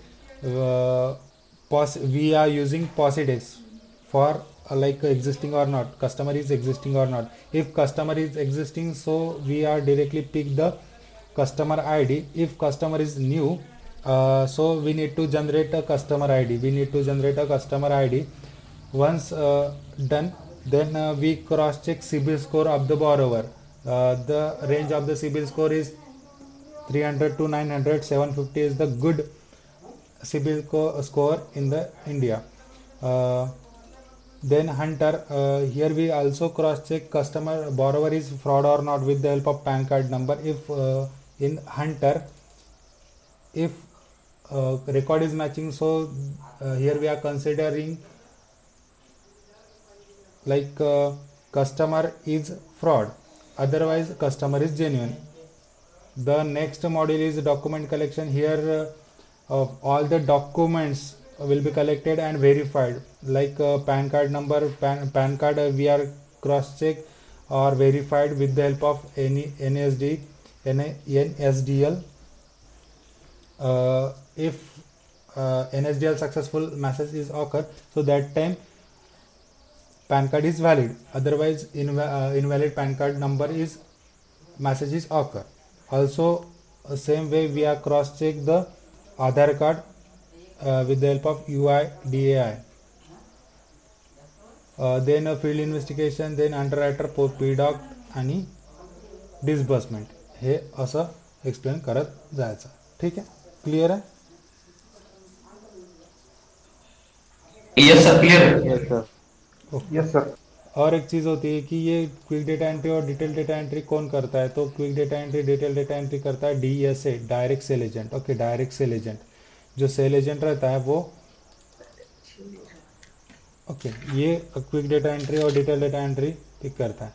we are using POSIDEX for like existing or not, customer is existing or not. If customer is existing, so we are directly pick the customer ID. If customer is new, so we need to generate a customer ID. Once done, then we cross check CIBIL score of the borrower. The range of the CIBIL score is 300 to 900. 750 is the good CIBIL score in the India. Then Hunter, here we also cross check borrower is fraud or not with the help of PAN card number. If in Hunter, if record is matching, so here we are considering like customer is fraud, otherwise customer is genuine. The next module is document collection. Here all the documents will be collected and verified, like PAN card number, PAN card we are cross check or verified with the help of any NSDL. If NSDL successful message is occur, so that time PAN card is valid, otherwise invalid PAN card number is message is occur. Also same way we are cross check the Aadhaar card with the help of UIDAI. Then a field investigation, then underwriter, PDOC आणि disbursement, हे असं explain करत जायचं. ठीक आहे, clear आहे. Yes sir, clear है. Yes, sir. Yes sir. और एक चीज़ होती है कि ये क्विक डेटा एंट्री और डिटेल डेटा एंट्री कौन करता है. तो quick data entry, detail data entry करता है DSA, direct sale agent. Okay, direct sale agent, जो सेल एजेंट रहता है वो ओके ये क्विक डेटा एंट्री और डिटेल डेटा एंट्री पिक करता है.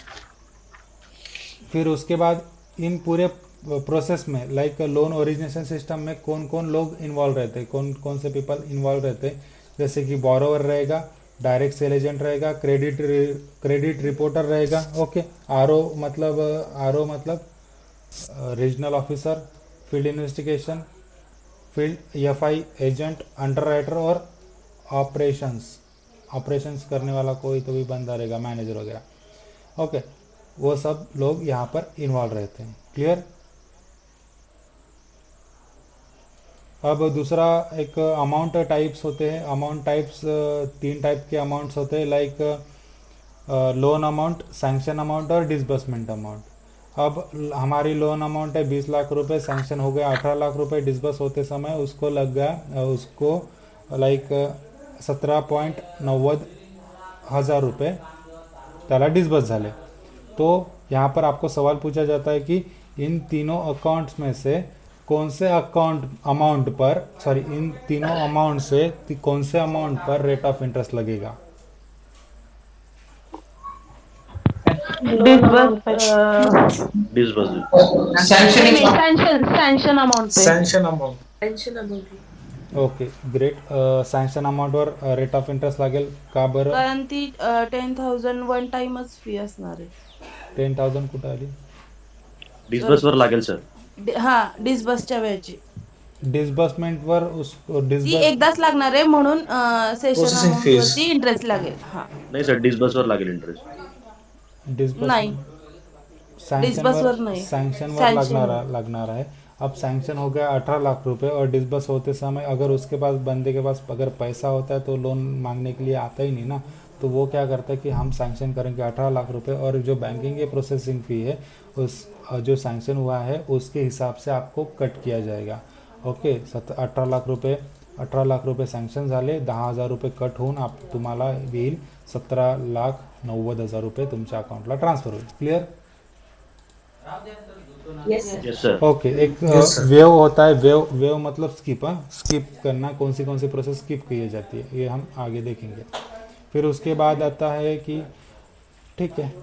फिर उसके बाद इन पूरे प्रोसेस में लाइक लोन ओरिजिनेशन सिस्टम में कौन कौन लोग इन्वॉल्व रहते हैं, कौन कौन से पीपल इन्वॉल्व रहते हैं. जैसे कि बोरोवर रहेगा, डायरेक्ट सेल एजेंट रहेगा, क्रेडिट रिपोर्टर रहेगा. ओके, आरओ मतलब regional officer, field investigation, field FI agent, underwriter और ऑपरेशंस करने वाला कोई तो भी बंदा रहेगा, मैनेजर वगैरह. ओके, वो सब लोग यहाँ पर इन्वॉल्व रहते हैं. क्लियर. अब दूसरा एक अमाउंट टाइप्स होते हैं. अमाउंट टाइप्स 3 टाइप के अमाउंट्स होते हैं. Like loan amount, sanction amount और डिसबर्समेंट अमाउंट। अब हमारी लोन अमाउंट है 20 लाख रुपए, सैंक्शन हो गया 18 लाख रुपए, डिसबर्स होते समय उसको लग गया उसको लाईक 17.90 हजार रुपये त्याला डिसबर्स झाले। तो यहाँ पर आपको सवाल पूछा जाता है कि इन तीनों अकाउंट्स में से कौन से अमाउंट पर इन तीनों अमाउंट से कौन से अमाउंट पर रेट ऑफ इंटरेस्ट लगेगा। Disbursement. सैंक्शनिंग सैंक्शन अमाउंट पे sanction amount okay great. Sanction अमाउंटवर रेट ऑफ इंटरेस्ट लागेल का बरं? कारण ती 10,000 वन टाइमच फी असणार आहे 10,000 कुठं आली? Disburse वर लागेल सर. हा डिसबसच्या वेळची डिसबर्समेंटवर ती डिसबर्स एकदाच लागणार आहे म्हणून सेशन अमाउंट वरती इंटरेस्ट लागेल हा नाही सर, डिस्बर्स वर लागेल इंटरेस्ट. नाही डिसबर्सवर नहीं। सैंक्शनवर लगना है। अब सैंक्शन हो गया 18 लाख रुपए और डिसबर्स होते समय अगर उसके पास बंदे के पास अगर पैसा होता है तो लोन मांगने के लिए आता ही नहीं ना, तो वो क्या करता है कि हम सैंक्शन करेंगे 18 लाख रुपए और जो बैंकिंग की प्रोसेसिंग फ़ी है उस जो सैंक्शन हुआ है उसके हिसाब से आपको कट किया जाएगा। ओके 18 लाख रुपये सँक्शन झाले, 10,000 रुपये कट होऊन तुम्हाला येईल 17,90,000 रुपये तुमच्या अकाउंटला ट्रान्सफर होईल। Clear? Yes sir Yes sir. Okay एक वेव होता है, वेव मतलब स्किप, स्किप करना, कौन सी प्रोसेस स्किप की जाती है ये हम आगे देखेंगे। फिर उसके बाद आता है कि ठीक है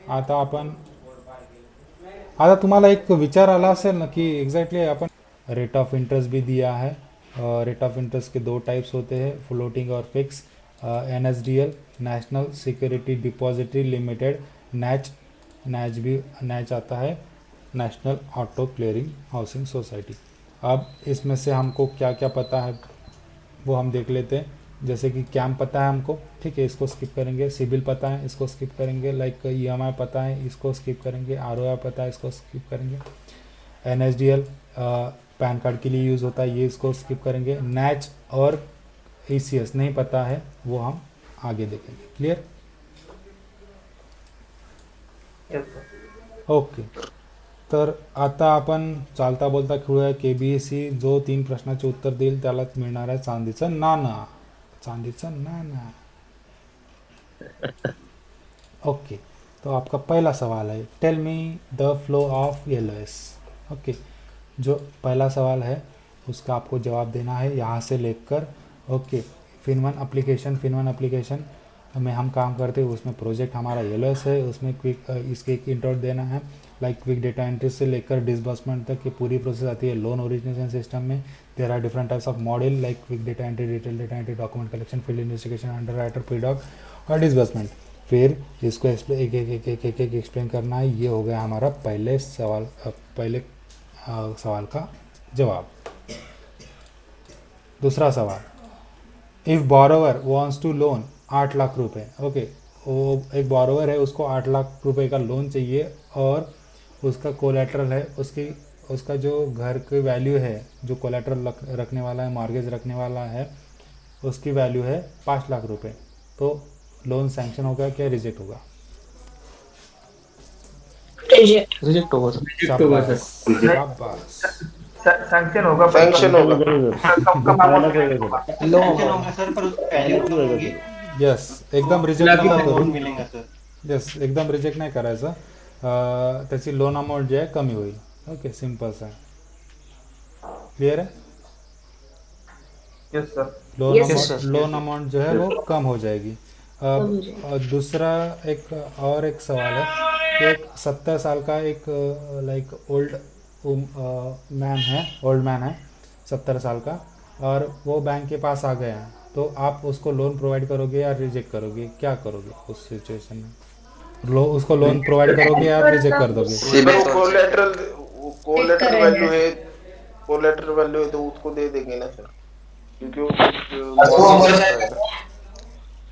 आता तुम्हाला एक विचार आला असेल ना कि exactly upon rate of interest भी दिया है। रेट ऑफ इंटरेस्ट के दो टाइप्स होते हैं, फ्लोटिंग और fix. NSDL national security depository limited, NACH आता है national auto clearing housing society. अब इसमें से हमको क्या क्या पता है वो हम देख लेते हैं। जैसे कि कैम पता है हमको, ठीक है, इसको स्किप करेंगे। सिबिल पता है, इसको स्किप करेंगे। लाइक EMI पता है, इसको स्किप करेंगे। ROI पता है, इसको स्किप करेंगे। NSDL पैन कार्ड के लिए यूज़ होता है, ये इसको स्किप करेंगे। नैच और ECS नहीं पता है, वो हम आगे देखेंगे। क्लियर? ओके तर आता आपण चालता बोलता खेळूया KBSE। जो 3 प्रश्नाचे उत्तर देईल त्याला मिळणार आहे चांदीचं नाणं। ओके तो आपका पहला सवाल है, tell me the flow of LOS। Okay जो पहला सवाल है उसका आपको जवाब देना है यहाँ से लेकर। ओके FIN1 एप्लीकेशन में हम काम करते हैं, उसमें प्रोजेक्ट हमारा LOS है, उसमें इसके एक इंट्रो देना है। लाइक क्विक डेटा एंट्री से लेकर डिसबर्समेंट तक की पूरी प्रोसेस आती है लोन ओरिजिनेशन सिस्टम में। There are different types of model like quick data entry, detail data entry, document collection, field investigation, underwriter, pre doc और डिसबर्समेंट। फिर इसको एक एक्सप्लेन करना है। ये हो गया हमारा पहले सवाल का जवाब। दूसरा सवाल, if borrower wants to loan 8 lakh रुपए। ओके वो एक बॉरोवर है, उसको 8 लाख रुपए का लोन चाहिए और उसका कोलेट्रल है, उसका जो घर की वैल्यू है, जो कोलेट्रल रखने वाला है, मॉर्गेज रखने वाला है, उसकी वैल्यू है 5 लाख रुपए। तो लोन सैंक्शन होगा क्या रिजेक्ट होगा? रिजेक्ट होगा सर। शाबाश। सैंक्शन होगा यस एकदम रिजेक्ट नका करू। यस एकदम रिजेक्ट नाही करायचं, त्याची लोन अमाउंट जी आहे कमी होईल। ओके सिंपल सा क्लियर है? यस सर लोन अमाउंट जो है वो कम हो जाएगी। अब दूसरा एक सवाल है कि एक 70 साल का एक लाइक ओल्ड मैन है 70 साल का, और वो बैंक के पास आ गया है, तो आप उसको लोन प्रोवाइड करोगे या रिजेक्ट करोगे? क्या करोगे उस सिचुएशन में? उसको लोन प्रोवाइड करोगे या रिजेक्ट कर दोगे? कोलेटरल वैल्यू है तो उसको दे देंगे ना सर, क्योंकि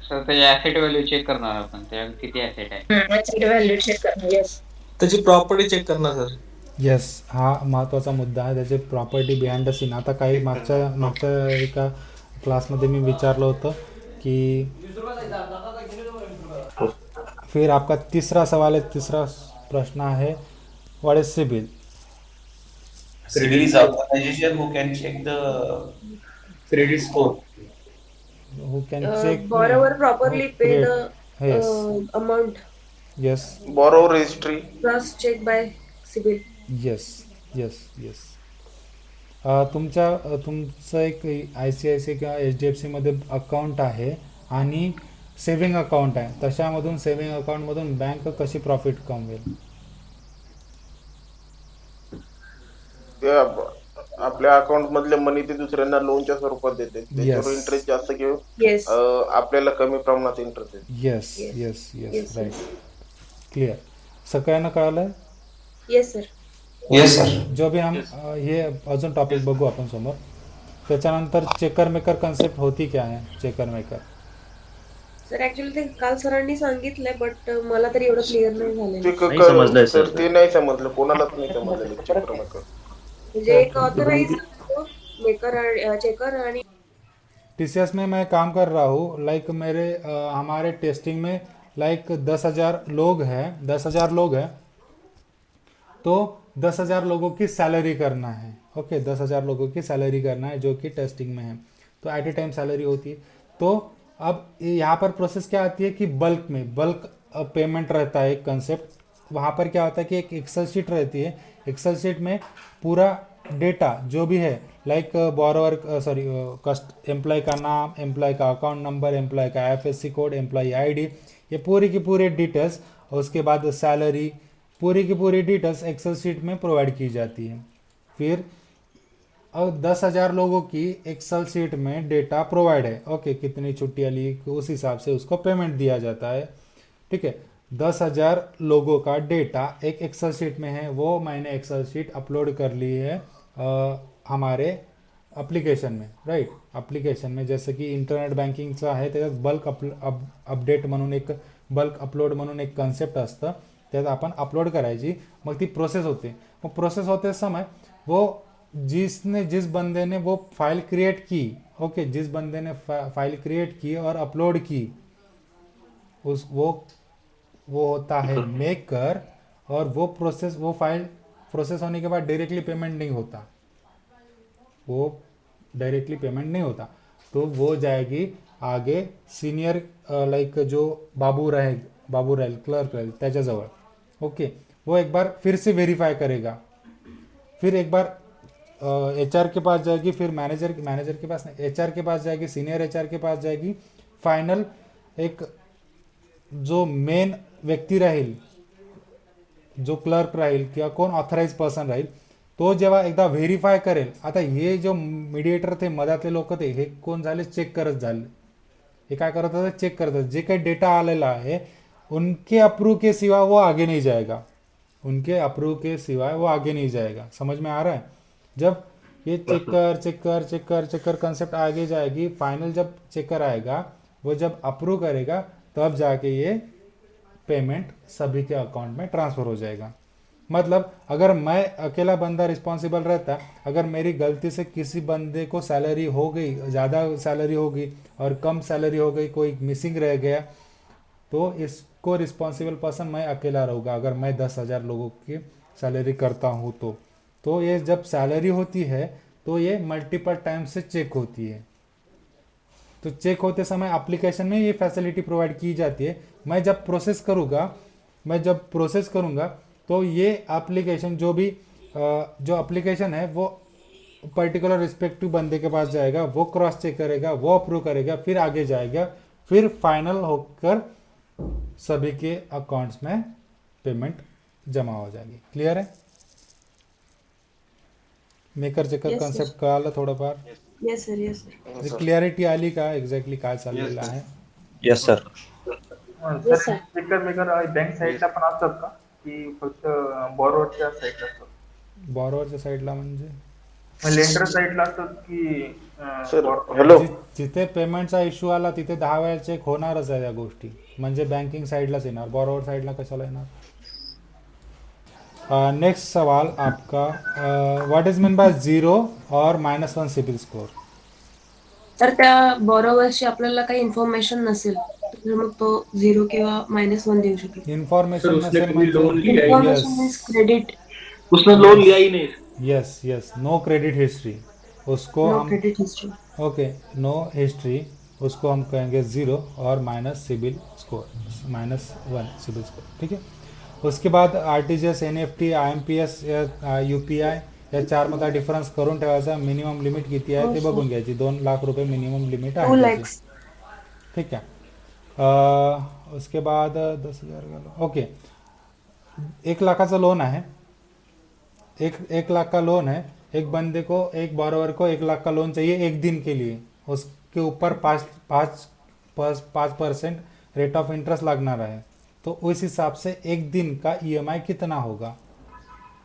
सर त्याची ऍसेट व्हॅल्यू चेक करणार आपण, त्या किती ऍसेट आहे ऍसेट व्हॅल्यू चेक करणार। यस त्याची प्रॉपर्टी चेक करणार सर। येस हा महत्त्वाचा मुद्दा आहे, त्याची प्रॉपर्टी बिहाइंड द सीन। आता काही मागच्या एका क्लासमध्ये मी विचारलं होतं की फिर आपका तीसरा सवाल है, तीसरा प्रश्न है, what is CIBIL? Civil is organization who can check the Credit score. Who can check Borrower properly pay the yes amount yes Borrower history. cross check by CIBIL. yes yes yes तुमचं एक आय सी आय सी किंवा एच डी एफ सीमध्ये account आहे आणि saving account आहे, तशामधून saving अकाउंटमधून bank कशी profit कमवेल? ते आपल्या अकाउंट मधले मनी ते दुसऱ्यांना लोनच्या स्वरूपात देते, त्याच्यावर इंटरेस्ट जास्त घेऊन Yes. आपल्याला कमी प्रमाणात इंटरेस्ट देते. Yes yes yes right, clear. सगळ्यांना कळालं? Yes, sir. yes sir. जो भी हम हे अजून टॉपिक बघू आपण समोर. त्याच्यानंतर चेकर मेकर कन्सेप्ट होती क्या आहे चेकर मेकर? सर ऍक्च्युली ते काल सरांनी सांगितलंय बट मला तरी एवढं क्लिअर नाही झालेलं. नाही समजलंय सर सर. ते नाही समजलं, कोणालाच नाही समजलेलं चेकर मेकर. म्हणजे एक ऑथराइज मेकर चेकर आणि TCS में मैं काम कर रहा हूँ, लाइक हमारे टेस्टिंग में लाइक 10,000 लोग हैं, तो 10,000 लोगों की सैलरी करना है. ओके 10,000 लोगों की सैलरी करना है जो कि टेस्टिंग में है, तो एट ए टाइम सैलरी होती है. तो अब यहाँ पर प्रोसेस क्या आती है कि बल्क पेमेंट रहता है एक कंसेप्ट. वहाँ पर क्या होता है कि एक एक्सेल शीट रहती है, एक्सेल शीट में पूरा डेटा जो भी है लाइक एम्प्लॉय का नाम, एम्प्लॉय का अकाउंट नंबर, एम्प्लॉय का IFSC कोड, एम्प्लॉय ID, ये पूरी की पूरी डिटेल्स, और उसके बाद सैलरी, पूरी की पूरी डिटेल्स एक्सेल शीट में प्रोवाइड की जाती है. फिर अब 10,000 लोगों की एक्सेल शीट में डेटा प्रोवाइड है. ओके कितनी छुट्टियाँ ली उस हिसाब से उसको पेमेंट दिया जाता है. ठीक है, 10,000 लोगों का डेटा एक एक्सेल शीट में है, वो मैंने एक्सेल शीट अपलोड कर ली है हमारे ॲप्लिकेशन में, राईट. ॲप्लिकेशन में जसं की इंटरनेट बँकिंगचं आहे, त्याच्यात बल्क अपडेट म्हणून एक बल्क अपलोड म्हणून एक कन्सेप्ट असतं, त्यात आपण अपलोड करायची, मग ती प्रोसेस होते. मग प्रोसेस होते समय वो जिस बंदे ने वो फाइल क्रिएट की, ओके जिस बंदे ने फाइल क्रिएट की और अपलोड की, वो होता है मेकर, और वो फाइल प्रोसेस होने के बाद डायरेक्टली पेमेंट नहीं होता, तो वो जाएगी आगे सीनियर लाइक जो बाबू रहेल क्लर्क रहेल त्याच्याजवळ. ओके वो एक बार फिर से वेरीफाई करेगा, फिर एक बार HR के पास जाएगी, फिर मैनेजर के पास नहीं, HR के पास जाएगी, सीनियर HR के पास जाएगी. फाइनल एक जो मेन व्यक्ती राहील, जो क्लर्क राहील किंवा कोण ऑथराइज पर्सन राहील, तो जेव्हा एकदा व्हेरीफाय करेल. आता हे जो मीडिएटर थे, मधातले लोक थे, हे कोण झाले, चेक करत झाले. हे काय करत होते, चेक करत होते. जे काही डेटा आलेला आहे उनके अप्रूव के सिवा वो आगे नहीं जाएगा. समझ में आ रहा है? जब ये चेकर कंसेप्ट आगे जाएगी, फाइनल जब चेकर आएगा, वो जब अप्रूव करेगा, तब जाके ये पेमेंट सभी के अकाउंट में ट्रांसफ़र हो जाएगा. मतलब अगर मैं अकेला बंदा रिस्पॉन्सिबल रहता, अगर मेरी गलती से किसी बंदे को सैलरी हो गई, ज़्यादा सैलरी हो गई और कम सैलरी हो गई, कोई मिसिंग रह गया, तो इसको रिस्पॉन्सिबल पर्सन मैं अकेला रहूँगा. अगर मैं 10,000 लोगों की सैलरी करता हूँ तो ये जब सैलरी होती है तो ये मल्टीपल टाइम से चेक होती है. तो चेक होते समय एप्लीकेशन में ये फैसिलिटी प्रोवाइड की जाती है. मैं जब प्रोसेस करूँगा तो ये एप्लीकेशन जो एप्लीकेशन है वो पर्टिकुलर रिस्पेक्टिव बंदे के पास जाएगा, वो क्रॉस चेक करेगा, वो अप्रूव करेगा, फिर आगे जाएगा, फिर फाइनल होकर सभी के अकाउंट्स में पेमेंट जमा हो जाएगी. क्लियर है? मेकर चेकर Yes, कन्सेप्ट कळालं थोडंफार? Yes sir. क्लिअरिटी आली का एक्झॅक्टली काय चाललेलं आहे? Yes sir. Sir checker maker bank साईडला पण असतात का, की फक्त बॉरोवरच्या साईडला असतात? बॉरोवरच्या साईडला म्हणजे लेंडर साईडला असतात की हॅलो, जिथे पेमेंटचा इश्यू आला तिथे 10 वेळा चेक होणारच आहे या गोष्टी, म्हणजे बँकिंग साईडलाच येणार, बॉरोवर साईडला कशाला येणार? नेक्स्ट सवाल आपका, व्हाट इज मीन बाय 0 और -1 सिबिल स्कोर? तर त्या बॉरोवरची आपल्याला काही इन्फॉर्मेशन नसेल, तर मग तो 0 किंवा -1 देऊ शकेल. सर इन्फॉर्मेशन उसने नसेल कभी लोन म्हणजे लिया ही नहीं। इन्फॉर्मेशन मीन्स क्रेडिट, उसने लोन लिया ही नहीं। Yes yes, no credit history, उसको नो हम credit history. Okay, no history, उसको हम कहेंगे 0 और minus CIBIL score, -1 CIBIL score, ठीक है। उसके बाद RTGS, NEFT, IMPS या UPI या चारमधला डिफरन्स करून ठेवायचा. मिनिमम लिमिट किती आहे ते बघून घ्यायची. 2 लाख रुपये मिनिमम लिमिट 2 आहे त्याची. lakhs. ठीक है। उसके बाद 10,000 ओके, 1 लाखाचा लोन है, एक लाख का लोन है। एक बंदे को, एक बॉरोवर को 1 लाख का लोन चाहिए एक दिन के लिए, उसके ऊपर 5% रेट ऑफ इंटरेस्ट लगना रहा है, तो उस हिसाब से एक दिन का EMI कितना होगा?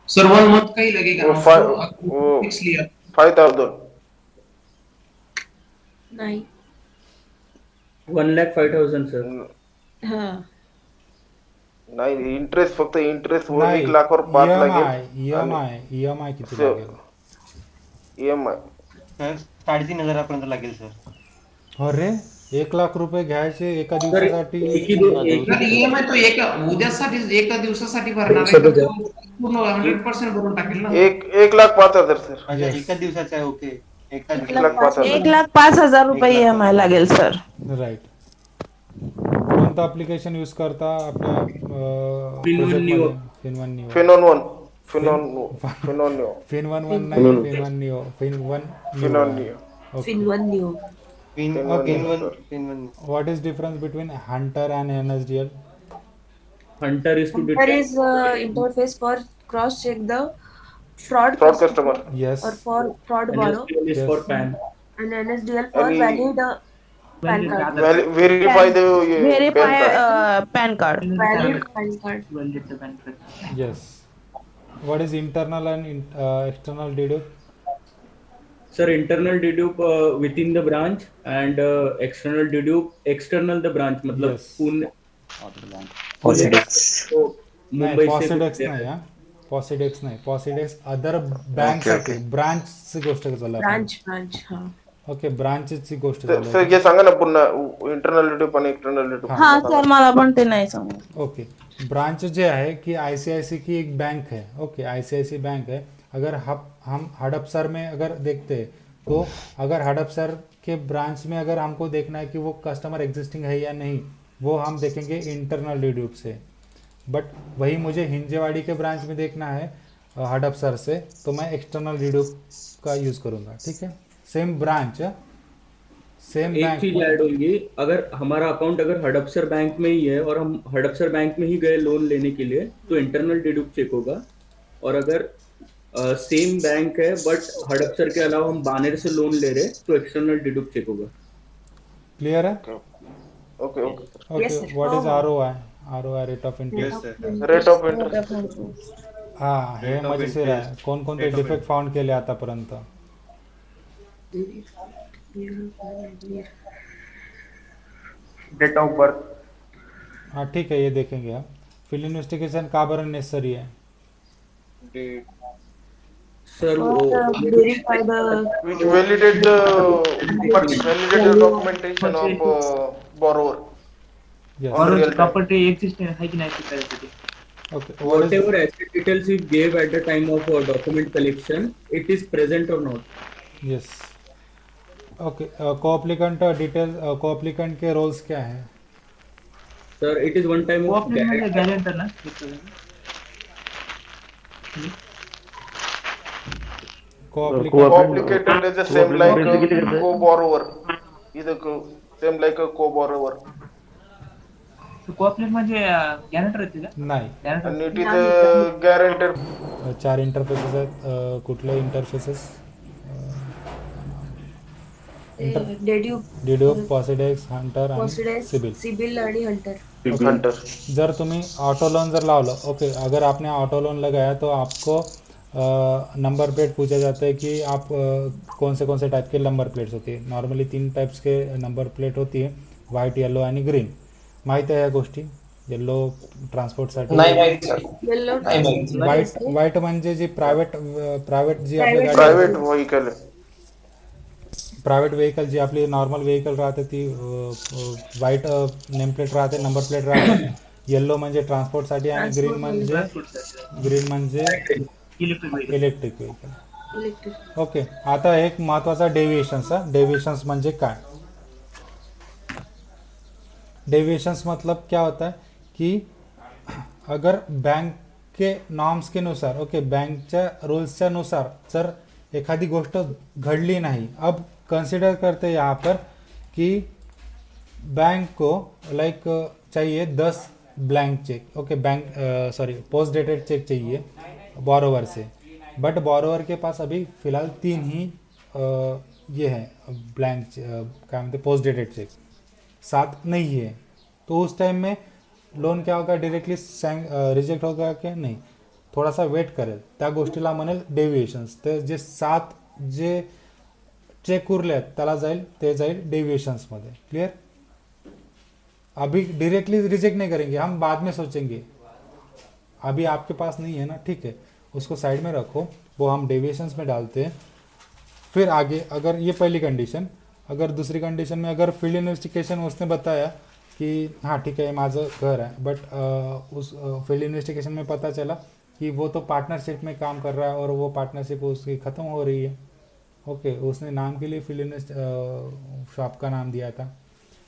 सर 1 मंथ का ही लगेगा वो ना, फा- उसको वो- फिक्स लिया 5,000 नाही. 1,05,000 सर। हा. नाही, इंटरेस्ट फक्त इंटरेस्ट वर नाही, 1 लाखावर 5 लागेल. EMI किती लागेल? EMI सर 3,500 लागेल सर। अरे 1 लाख रुपये घ्यायचे एका दिवसासाठी? तर EMI तो उद्यासाठी एका दिवसासाठी भरणार आहे, तर तो पूर्ण 100% भरून टाकेल ना. 1,05,000 सर. अच्छा एका दिवसाचा आहे, ओके। एका 1,05,000. 1,05,000 रुपये EMI लागेल सर. राईट. कोणतं ॲप्लिकेशन यूज करता आपल्या FinOne Neo. FinOne Neo. फिनॉन Neo. FinOne नाही, FinOne Neo, FinOne Neo. Okay. FinOne Neo. Okay. Pin What is difference between Hunter and NSDL? Hunter is to There detect is interface for cross check the fraud Fraud customer. Yes. or for fraud borrow, NSDL is Yes. for PAN. and NSDL for Any- valid PAN card. Verify the verify PAN card. Pan card. Valid PAN card. Yes. What is internal and external deduct? Sir, internal dedupe within the branch and external dedupe external the branch मतलब Yes. Pune Posidex. तो नाही, मुंबई से पॉसिडेक्स नाही हा, पॉसिडेक्स नाही, पॉसिडेक्स other बँकसाठी, ब्रांचची गोष्ट चालू आहे. Branch. हा. ओके, ब्रांचची गोष्ट सर चालू सर, आहे. हे सांगा ना पुन्हा, इंटरनल डिड्यूप आणि एक्सटर्नल डिड्यूप. हा सर, मला पण ते नाही समजलं. ओके, ब्रांच जे है कि ICICI की एक बैंक है, ओके, ICICI बैंक है। अगर हम हड़पसर में अगर देखते हैं, तो अगर हड़पसर के ब्रांच में अगर हमको देखना है कि वो कस्टमर एग्जिस्टिंग है या नहीं, वो हम देखेंगे इंटरनल डिड्यूप से। बट वही मुझे हिंजेवाड़ी के ब्रांच में देखना है हड़पसर से, तो मैं एक्सटर्नल डिड्यूप का यूज़ करूँगा, ठीक है। सेम ब्रांच, सेम एक बैंक। चीज ऐड होगी, अगर हमारा अकाउंट अगर हड़पसर बैंक में ही है और हम हड़पसर बैंक में ही गए लोन लेने के लिए तो इंटरनल डिड्यूप चेक होगा, और अगर सेम बैंक है बट हड़पसर के अलावा हम बानेर से लोन ले रहे तो एक्सटर्नल डिड्यूप चेक होगा। क्लियर है? Okay okay. Okay, Yes, sir. What is हो. ROI rate of interest? Rate of interest. हा, हे मजेशीर आहे. कोणकोणते डिफेक्ट फाउंड केले आतापर्यंत? Date of birth. हाँ ठीक है, ये देखेंगे हम। फील्ड इन्वेस्टिगेशन का बरन नेसेसरी है? Sir Verify the Which validate the documentation of borrower. Yes. On real time. Property existing आहे की नाही ते करायसाठी. Okay. What is whatever asset details you gave at the time of document collection, it is present or not. yes. Okay. Co-applicant detail, co-applicant के roles क्या है? Sir, it is one time of cooperate म्हणजे guarantor ना. Co-applicant. Co-applicated is the same like a co-borrower. Is the same like a co-borrower. Cooperate म्हणजे guarantor येते का? नाही. Guarantor. And it is a guarantor. 4 interfaces आहेत. कुठले interfaces? dedupe, डिड्यूप, पॉसिडेक्स, Hunter आणि Postgres, CIBIL. Sibyl आणि Hunter. Hunter. जर तुम्ही ऑटो लोन जर लावलं, ओके, अगर आपने ऑटो लोन लगाया तो आपको नंबर प्लेट पूछा जाता है कि आप कौन से टाइप के नंबर प्लेट्स होती है. नॉर्मली 3 टाइप्स के नंबर प्लेट होती है, व्हाईट, येलो आणि ग्रीन. माहीत आहे या गोष्टी? येलो ट्रान्सपोर्टसाठी, नाही माहिती सर. Yellow नाही माहिती. व्हाईट म्हणजे जी प्रायव्हेट जी आपली Private गाडी Private vehicle. प्रायव्हेट व्हेकल जी आपली नॉर्मल व्हेकल राहते ती व्हाईट नेमप्लेट राहते, नंबर प्लेट राहते. येल्लो म्हणजे ट्रान्सपोर्टसाठी आणि ग्रीन म्हणजे इलेक्ट्रिक व्हेकल. इलेक्ट्रिक. ओके. आता एक महत्त्वाचा डेविएशन्स. डेविएशन्स म्हणजे काय? डेविएशंस मतलब क्या होता है कि अगर बैंक के नॉर्म्स के नुसार, ओके, बँकच्या रूल्सच्या नुसार जर एखादी गोष्ट घडली नाही, अब कंसिडर करते यहाँ पर कि बैंक को लाइक चाहिए 10 blank cheque, okay, post dated check चाहिए बोरोवर से, बट बोरोवर के पास अभी फ़िलहाल 3 ही ये है ब्लैंक, क्या म्हणते, पोस्ट डेटेड चेक, 7 नहीं है. तो उस टाइम में लोन क्या होगा, डायरेक्टली रिजेक्ट होगा क्या? नाही, थोडासा वेट करेल, त्या गोष्टीला म्हणेल डेव्हिएशन्स. तर जे 7 जे चेक उरले आहेत त्याला जाईल डेव्हिएशन्समध्ये. क्लियर? अभी डायरेक्टली रिजेक्ट नहीं करेंगे, हम बाद में सोचेंगे. अभी आपके पास नहीं है ना, ठीक है, उसको साइड में रखो, वो हम डेविएशंस में डालते हैं. फिर आगे अगर ये पहली कंडीशन, अगर दूसरी कंडीशन में अगर फील्ड इन्वेस्टिगेशन उसने बताया कि हाँ ठीक है माझं घर है, बट उस फील्ड इन्वेस्टिगेशन में पता चला कि वो तो पार्टनरशिप में काम कर रहा है और वो पार्टनरशिप उसकी ख़त्म हो रही है. ओके, उसने नाम के लिए फील्ड शॉप का नाम दिया था,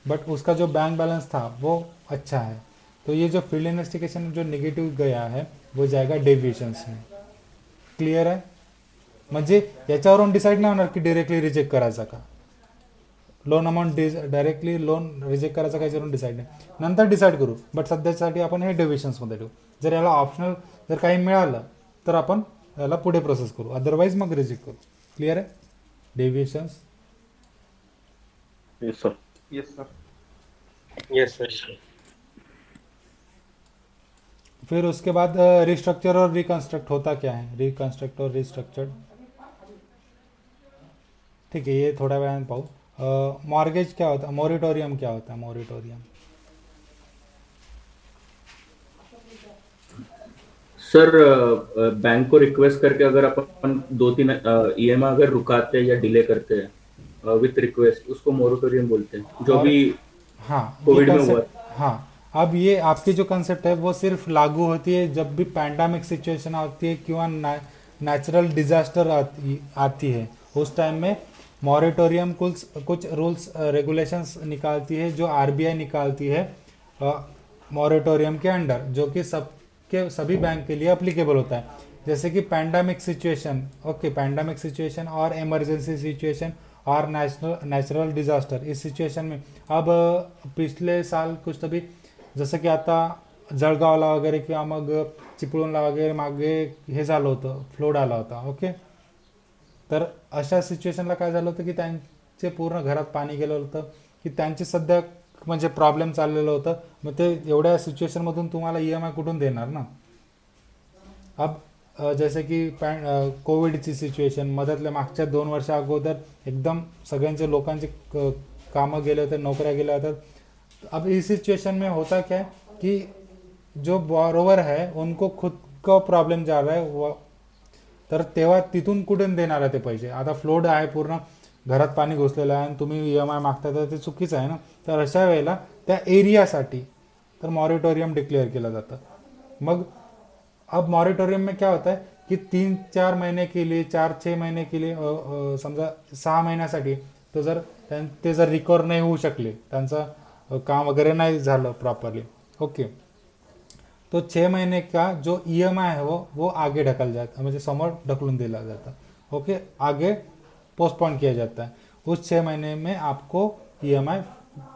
बट उसका जो बैंक बैलेंस था वो अच्छा है. तो ये जो फील्ड इन्वेस्टिगेशन जो निगेटिव गया है वो जाएगा डेविएशन्स में. क्लियर आहे? म्हणजे याच्यावरून डिसाईड नाही होणार की डायरेक्टली रिजेक्ट करायचा का, loan amount directly loan reject करायचा का याच्यावरून डिसाईड नाही, नंतर डिसाईड करू. बट सध्यासाठी आपण हे डेव्हिएशन्समध्ये ठेवू. जर याला ऑप्शनल जर काही मिळालं तर आपण याला पुढे प्रोसेस करू, अदरवाईज मग रिजेक्ट करू. क्लियर आहे? Deviations. Yes sir. Yes sir. फिर उसके बाद रिस्ट्रक्चर और रिकंस्ट्रक्ट होता क्या है, रिकंस्ट्रक्ट और रिस्ट्रक्चर्ड. ठीक है, ये थोड्या वेळाने पाहू. मॉर्गेज क्या होता है, मोरिटोरियम क्या होता है, मोरिटोरियम. सर बैंक को रिक्वेस्ट करके अगर अपन 2-3 ईएमआई अगर रुकाते हैं या डिले करते हैं विथ रिक्वेस्ट, उसको मोरिटोरियम बोलते हैं, जो भी हाँ कोविड में हुआ. हाँ, अब ये आपकी जो कंसेप्ट है वो सिर्फ लागू होती है जब भी पैंडमिक सिचुएशन आती है किंवा नेचुरल डिजास्टर आती है, उस टाइम में मॉरिटोरियम कुछ रूल्स रेगुलेशंस निकालती है जो आरबीआई निकालती है मॉरिटोरियम के अंडर, जो कि सभी बैंक के लिए अप्लीकेबल होता है. जैसे कि pandemic situation, okay, pandemic situation और इमरजेंसी सिचुएशन और नॅचरल डिझास्टर. इस सिच्युएशन में अब पिछले साल कुछ तरी जसं की आता जळगावला वगैरे किंवा मग चिपळूणला वगैरे मागे हे झालं होतं, फ्लोड आला होता. ओके, तर अशा सिच्युएशनला काय झालं होतं की त्यांचे पूर्ण घरात पाणी गेलं होतं, की त्यांचे सध्या म्हणजे प्रॉब्लेम चाललेलं होतं. मग ते एवढ्या सिच्युएशनमधून तुम्हाला EMI कुठून देणार ना. अब जैसे की कोविडची सिच्युएशन, मधातल्या मागच्या 2 वर्ष अगोदर एकदम सगळ्यांचे लोकांचे कामं गेले होते, नोकऱ्या गेल्या होत्या. अब इस सिचुएशन में होता क्या है कि जो बॉरोवर है उनको खुद का प्रॉब्लेम जा रहा है, तर तेव्हा तिथून कुठून देणार आहे ते पैसे. आता फ्लोड आहे, पूर्ण घरात पाणी घुसलेलं आहे आणि तुम्ही EMI मागता, तर ते चुकीचं आहे ना. तर अशा वेळेला त्या एरियासाठी तर मॉरिटोरियम डिक्लेअर केलं जातं. मग अब मॉरिटोरियम में क्या होता है कि 3-4 महीने के लिए, 4-6 महीने के लिए, समजा 6 महिन्यासाठी, तो जर ते जर रिकवर नाही होऊ शकले, त्यांचं काम वगैरे नाही झालं प्रॉपरली, ओके, तो 6 महीने का जो EMI है वो आगे ढकल जाता है, म्हणजे समोर ढकलून दिला जाता. ओके, आगे पोस्टपोन किया जाता है. उस 6 महीने में आपको EMI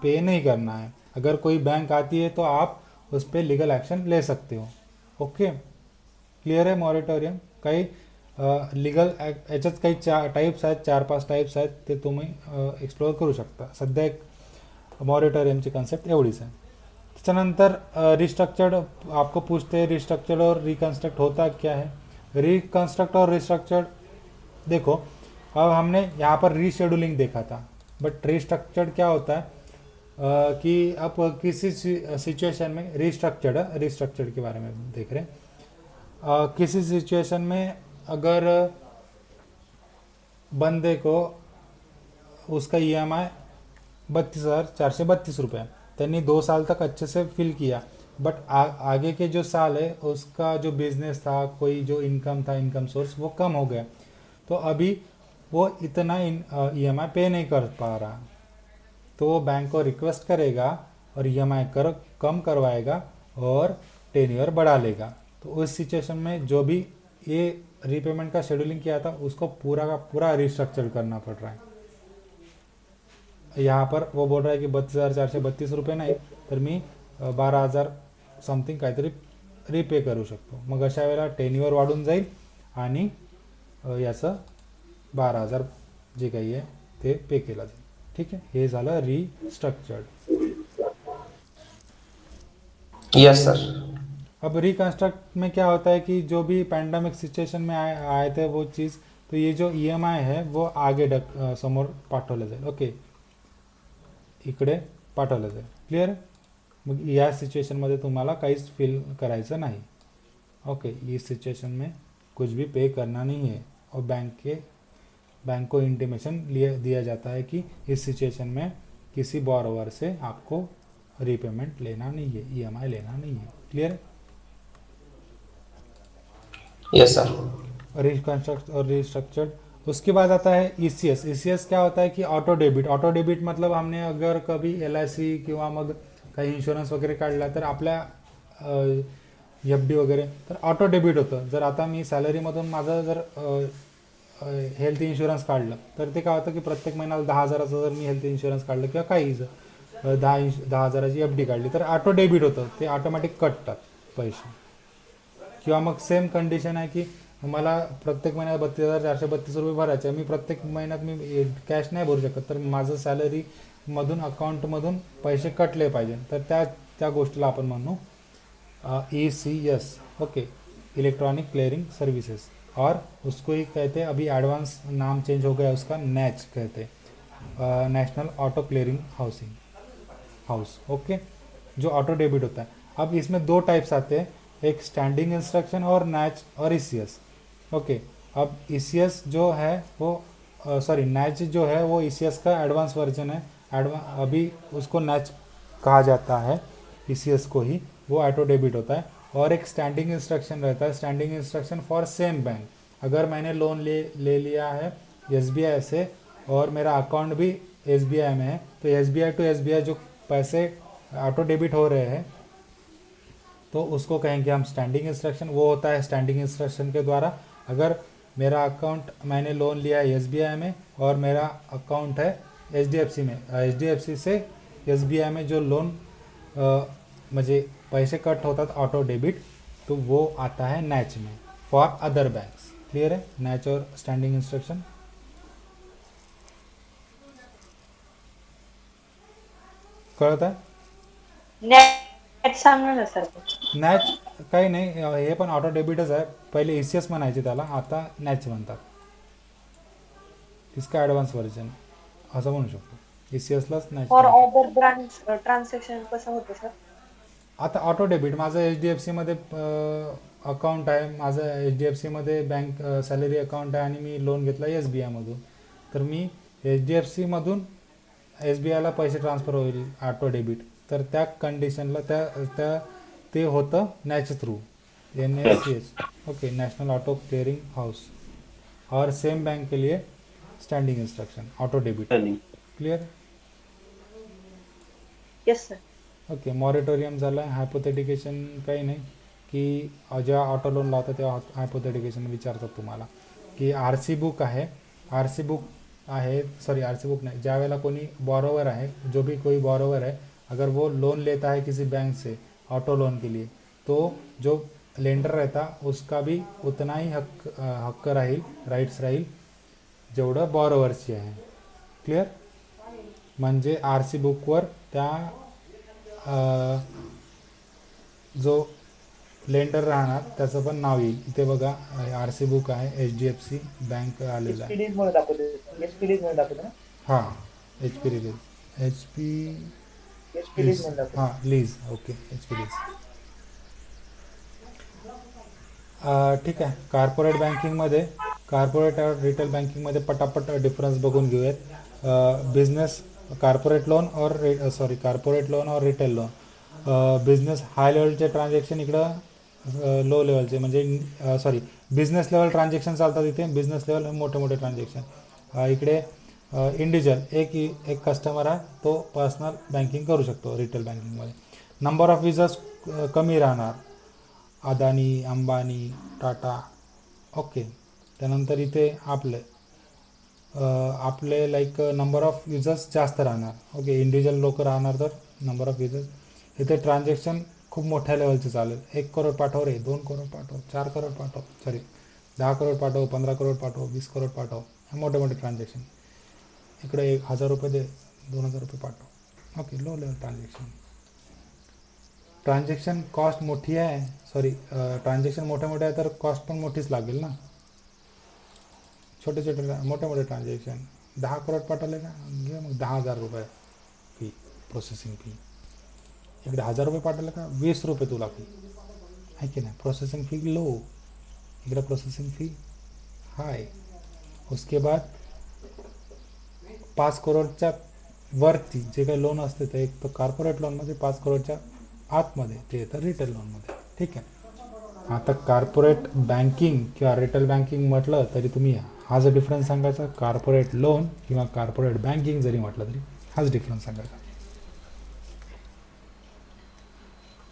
पे नहीं करना है. अगर कोई बैंक आती है तो आप उस पर लीगल एक्शन ले सकते हो. ओके, क्लिअर आहे मॉरिटोरियम. काही लीगल याच्यात काही टाईप्स आहेत, 4-5 टाईप्स आहेत, ते तुम्ही एक्सप्लोअर करू शकता. सध्या एक मॉरिटोरियमची कन्सेप्ट एवढीच आहे. त्याच्यानंतर रिस्ट्रक्चर्ड आपको पूछते हैं, रिस्ट्रक्चर्ड और रिकन्स्ट्रक्ट होता क्या है. रिकन्स्ट्रक्ट और रिस्ट्रक्चर्ड, देखो अब हमने यहाँ पर रीशेड्यूलिंग देखा था, बट रिस्ट्रक्चर्ड क्या होता है कि आप किसी सिचुएशन में रिस्ट्रक्चर्ड के बारे में देख रहे हैं. किसी सिचुएशन में अगर बंदे को उसका EMI 32,432 रुपये। त्यांनी 2 साल तक अच्छे से फिल किया, बट आगे के जो साल है उसका जो बिजनेस था, कोई जो इनकम था, इनकम सोर्स वो कम हो गया, तो अभी वो इतना EMI पे नहीं कर पा रहा, तो वो बैंक को रिक्वेस्ट करेगा और EMI कम करवाएगा और टेन्योर बढ़ा लेगा। तो उस सिचुएशन में जो भी ये रीपेमेंट का शेड्यूलिंग किया था उसको पूरा का पूरा रिस्ट्रक्चर करना पड़ रहा है। यहाँ पर वो बोल रहा है की 32,432 रुपये नाही तर मी 12,000 समथिंग काहीतरी रिपे करू शकतो। मग अशा वेळेला टेन्युअर वाढून जाईल आणि याचं 12,000 जे काही आहे ते पे केलं जाईल। ठीक आहे, हे झालं रिस्ट्रक्चर्ड। Yes sir. अब रिकन्स्ट्रक्ट में क्या होता है कि जो भी पैंडमिक सिचुएशन में आए थे वो चीज़, तो ये जो EMI है वो आगे समोर पाठवलं जाईल। ओके, इकडे पाठवलं जाईल। क्लिअर? मग या सिच्युएशनमध्ये तुम्हाला काहीच फील करायचं नाही। ओके, इस सिचुएशन में कुछ भी पे करना नहीं है और बैंक को इंटीमेशन दिया जाता है कि इस सिचुएशन में किसी बोरोवर से आपको रीपेमेंट लेना नहीं है, EMI लेना नहीं है। क्लियर? Yes sir. रिकन्स्ट्रक्ट और रिस्ट्रक्चर्ड। उसके बाद आता है ECS। ECS क्या होता है कि ऑटो डेबिट। ऑटो डेबिट मतलब हमने अगर कभी LIC किंवा मग काही इन्शुरन्स वगैरे काढला तर आपल्या FD वगैरे तर ऑटो डेबिट होतं। जर आता मी सॅलरीमधून माझं जर हेल्थ इन्शुरन्स काढलं तर ते काय होतं की प्रत्येक महिन्याला 10,000चं जर मी हेल्थ इन्शुरन्स काढलं किंवा काही जर 10,000ची FD काढली तर ऑटो डेबिट होतं, ते ऑटोमॅटिक कटतात पैसे। किंवा मग सेम कंडिशन आहे की मला प्रत्येक महिन्यात 32,432 रुपये भरायचे आहे, मी प्रत्येक महिन्यात मी कॅश नाही भरू शकत, तर माझं सॅलरीमधून अकाउंटमधून पैसे कटले पाहिजे, तर त्या गोष्टीला आपण म्हणू ECS। Okay, electronic clearing services, और उसको ही कहते हैं, अभी एडवांस नाम चेंज हो गया उसका, NACH कहते हैं, national auto clearing house. Okay, जो ऑटो डेबिट होता है। अब इसमें 2 टाइप्स आते हैं, एक स्टैंडिंग इंस्ट्रक्शन और NACH और ECS। ओके, अब ECS जो है वो NACH जो है वो ECS का एडवांस वर्जन है। अभी उसको NACH कहा जाता है, ECS को ही, वो ऑटो डेबिट होता है। और एक स्टैंडिंग इंस्ट्रक्शन रहता है, standing instruction for same bank. अगर मैंने लोन ले लिया है SBI से और मेरा अकाउंट भी SBI में है, तो SBI टू SBI जो पैसे ऑटो डेबिट हो रहे हैं तो उसको कहेंगे हम स्टैंडिंग इंस्ट्रक्शन। वो होता है स्टैंडिंग इंस्ट्रक्शन के द्वारा, अगर मेरा अकाउंट, मैंने लोन लिया है SBI में और मेरा अकाउंट है HDFC में, HDFC से SBI में जो लोन मुझे पैसे कट होता था ऑटो डेबिट, तो वो आता है NACH में फॉर अदर बैंक्स। क्लियर है? NACH और स्टैंडिंग इंस्ट्रक्शन कळत आहे? NACH काही नाही, हे पण ऑटो डेबिटच आहे। पहिले ECS म्हणायचे त्याला, आता NACH म्हणतात। इसका ॲडव्हान्स व्हर्जन असं म्हणू शकतो, ECSलाच NACH। For other branch transaction कसं होतं सर? आता ऑटो डेबिट, माझं HDFC मध्ये अकाउंट आहे, माझं HDFC मध्ये बँक सॅलरी अकाउंट आहे आणि मी लोन घेतला SBI मधून, तर मी HDFC मधून SBIला पैसे ट्रान्सफर होईल ऑटो डेबिट, तर त्या कंडिशनला ते होतं NACH through, NACH। Okay, national auto clearing house. और सेम बैंक के लिए standing instruction auto debit. Clear? Yes sir. Okay, moratorium झालं आहे। हायपोथेटिकेशन काही नाही, की जेव्हा ऑटो लोन लावता तेव्हा हायपोथेटिकेशन विचारतात तुम्हाला की RC बुक आहे, RC बुक नहीं, ज्या वेळेला कोई बोरोवर है, जो भी कोई बोरोवर है, अगर वो लोन लेता है किसी बैंक से ऑटो लोन के लिए, तो जो लेंडर रहता उसका भी उतना ही हक्क राहील, राइट्स राहील जेवढं बोरोवरची आहे। क्लियर? म्हणजे RC बुकवर त्या जो लेंडर राहणार त्याचं पण नाव येईल। इथे बघा RC बुक आहे, HDFC बँक आलेला आहे। हां, HP लीज, हां लीज। Okay, HP lease. ठीक आहे। कॉर्पोरेट बँकिंगमध्ये, कॉर्पोरेट और रिटेल बँकिंगमध्ये पटापट डिफरन्स बघून घेऊयात। बिजनेस कॉर्पोरेट लोन और कॉर्पोरेट लोन और रिटेल लोन. बिझनेस हाय लेवलचे ट्रान्झॅक्शन इकडं लो लेवलचे म्हणजे बिझनेस लेवल ट्रान्झॅक्शन चालतात इथे. बिझनेस लेवल मोठे मोठे ट्रान्झॅक्शन. इकडे इंडिव्हिज्युअल एक कस्टमर आहे तो पर्सनल बँकिंग करू शकतो रिटेल बँकिंगमध्ये. नंबर ऑफ युजर्स कमी राहणार. अदानी, अंबानी, टाटा. ओके. त्यानंतर इथे आपले लाईक नंबर ऑफ युजर्स जास्त राहणार. ओके. इंडिव्हिज्युअल लोक राहणार तर नंबर ऑफ युजर्स. इथे ट्रान्झॅक्शन खूप मोठ्या लेवलचे चालेल. 1 करोड पाठव रे, 2 करोड पाठव, 4 करोड पाठव, 10 करोड पाठव, 15 करोड पाठव, 20 करोड पाठव. हे मोठे मोठे ट्रान्झॅक्शन. इकडे 1000 रुपये दे, 2000 रुपये पाठव. Okay. Low level transaction. Transaction cost मोठी आहे. ट्रान्झॅक्शन मोठे मोठे आहे तर कॉस्ट पण मोठीच लागेल ना. छोटे मोठे ट्रान्झॅक्शन 10 करोड पाठवले का घे मग 10,000 रुपये फी, प्रोसेसिंग फी. इकडे 1000 रुपये पाठवले का 20 रुपये तुला फी आहे की नाही. प्रोसेसिंग फी लो, इकडे प्रोसेसिंग फी हाय. उसके बाद 5 करोडच्या वरती जे काही लोन असते ते एक तर कॉर्पोरेट लोनमध्ये, 5 करोडच्या आतमध्ये ते येतं रिटेल लोनमध्ये. ठीक आहे. आता कॉर्पोरेट बँकिंग किंवा रिटेल बँकिंग म्हटलं तरी तुम्ही हा जो डिफरन्स सांगायचा, कॉर्पोरेट लोन किंवा कॉर्पोरेट बँकिंग जरी म्हटलं तरी हाच डिफरन्स सांगायचा.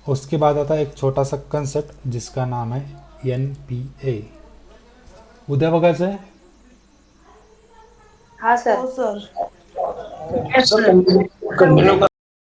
उसके बाद आता एक छोटा सा कंसेप्ट जिसका नाम है NPA. उद्या बघायचं आहे. हा सर. कंटिन्यू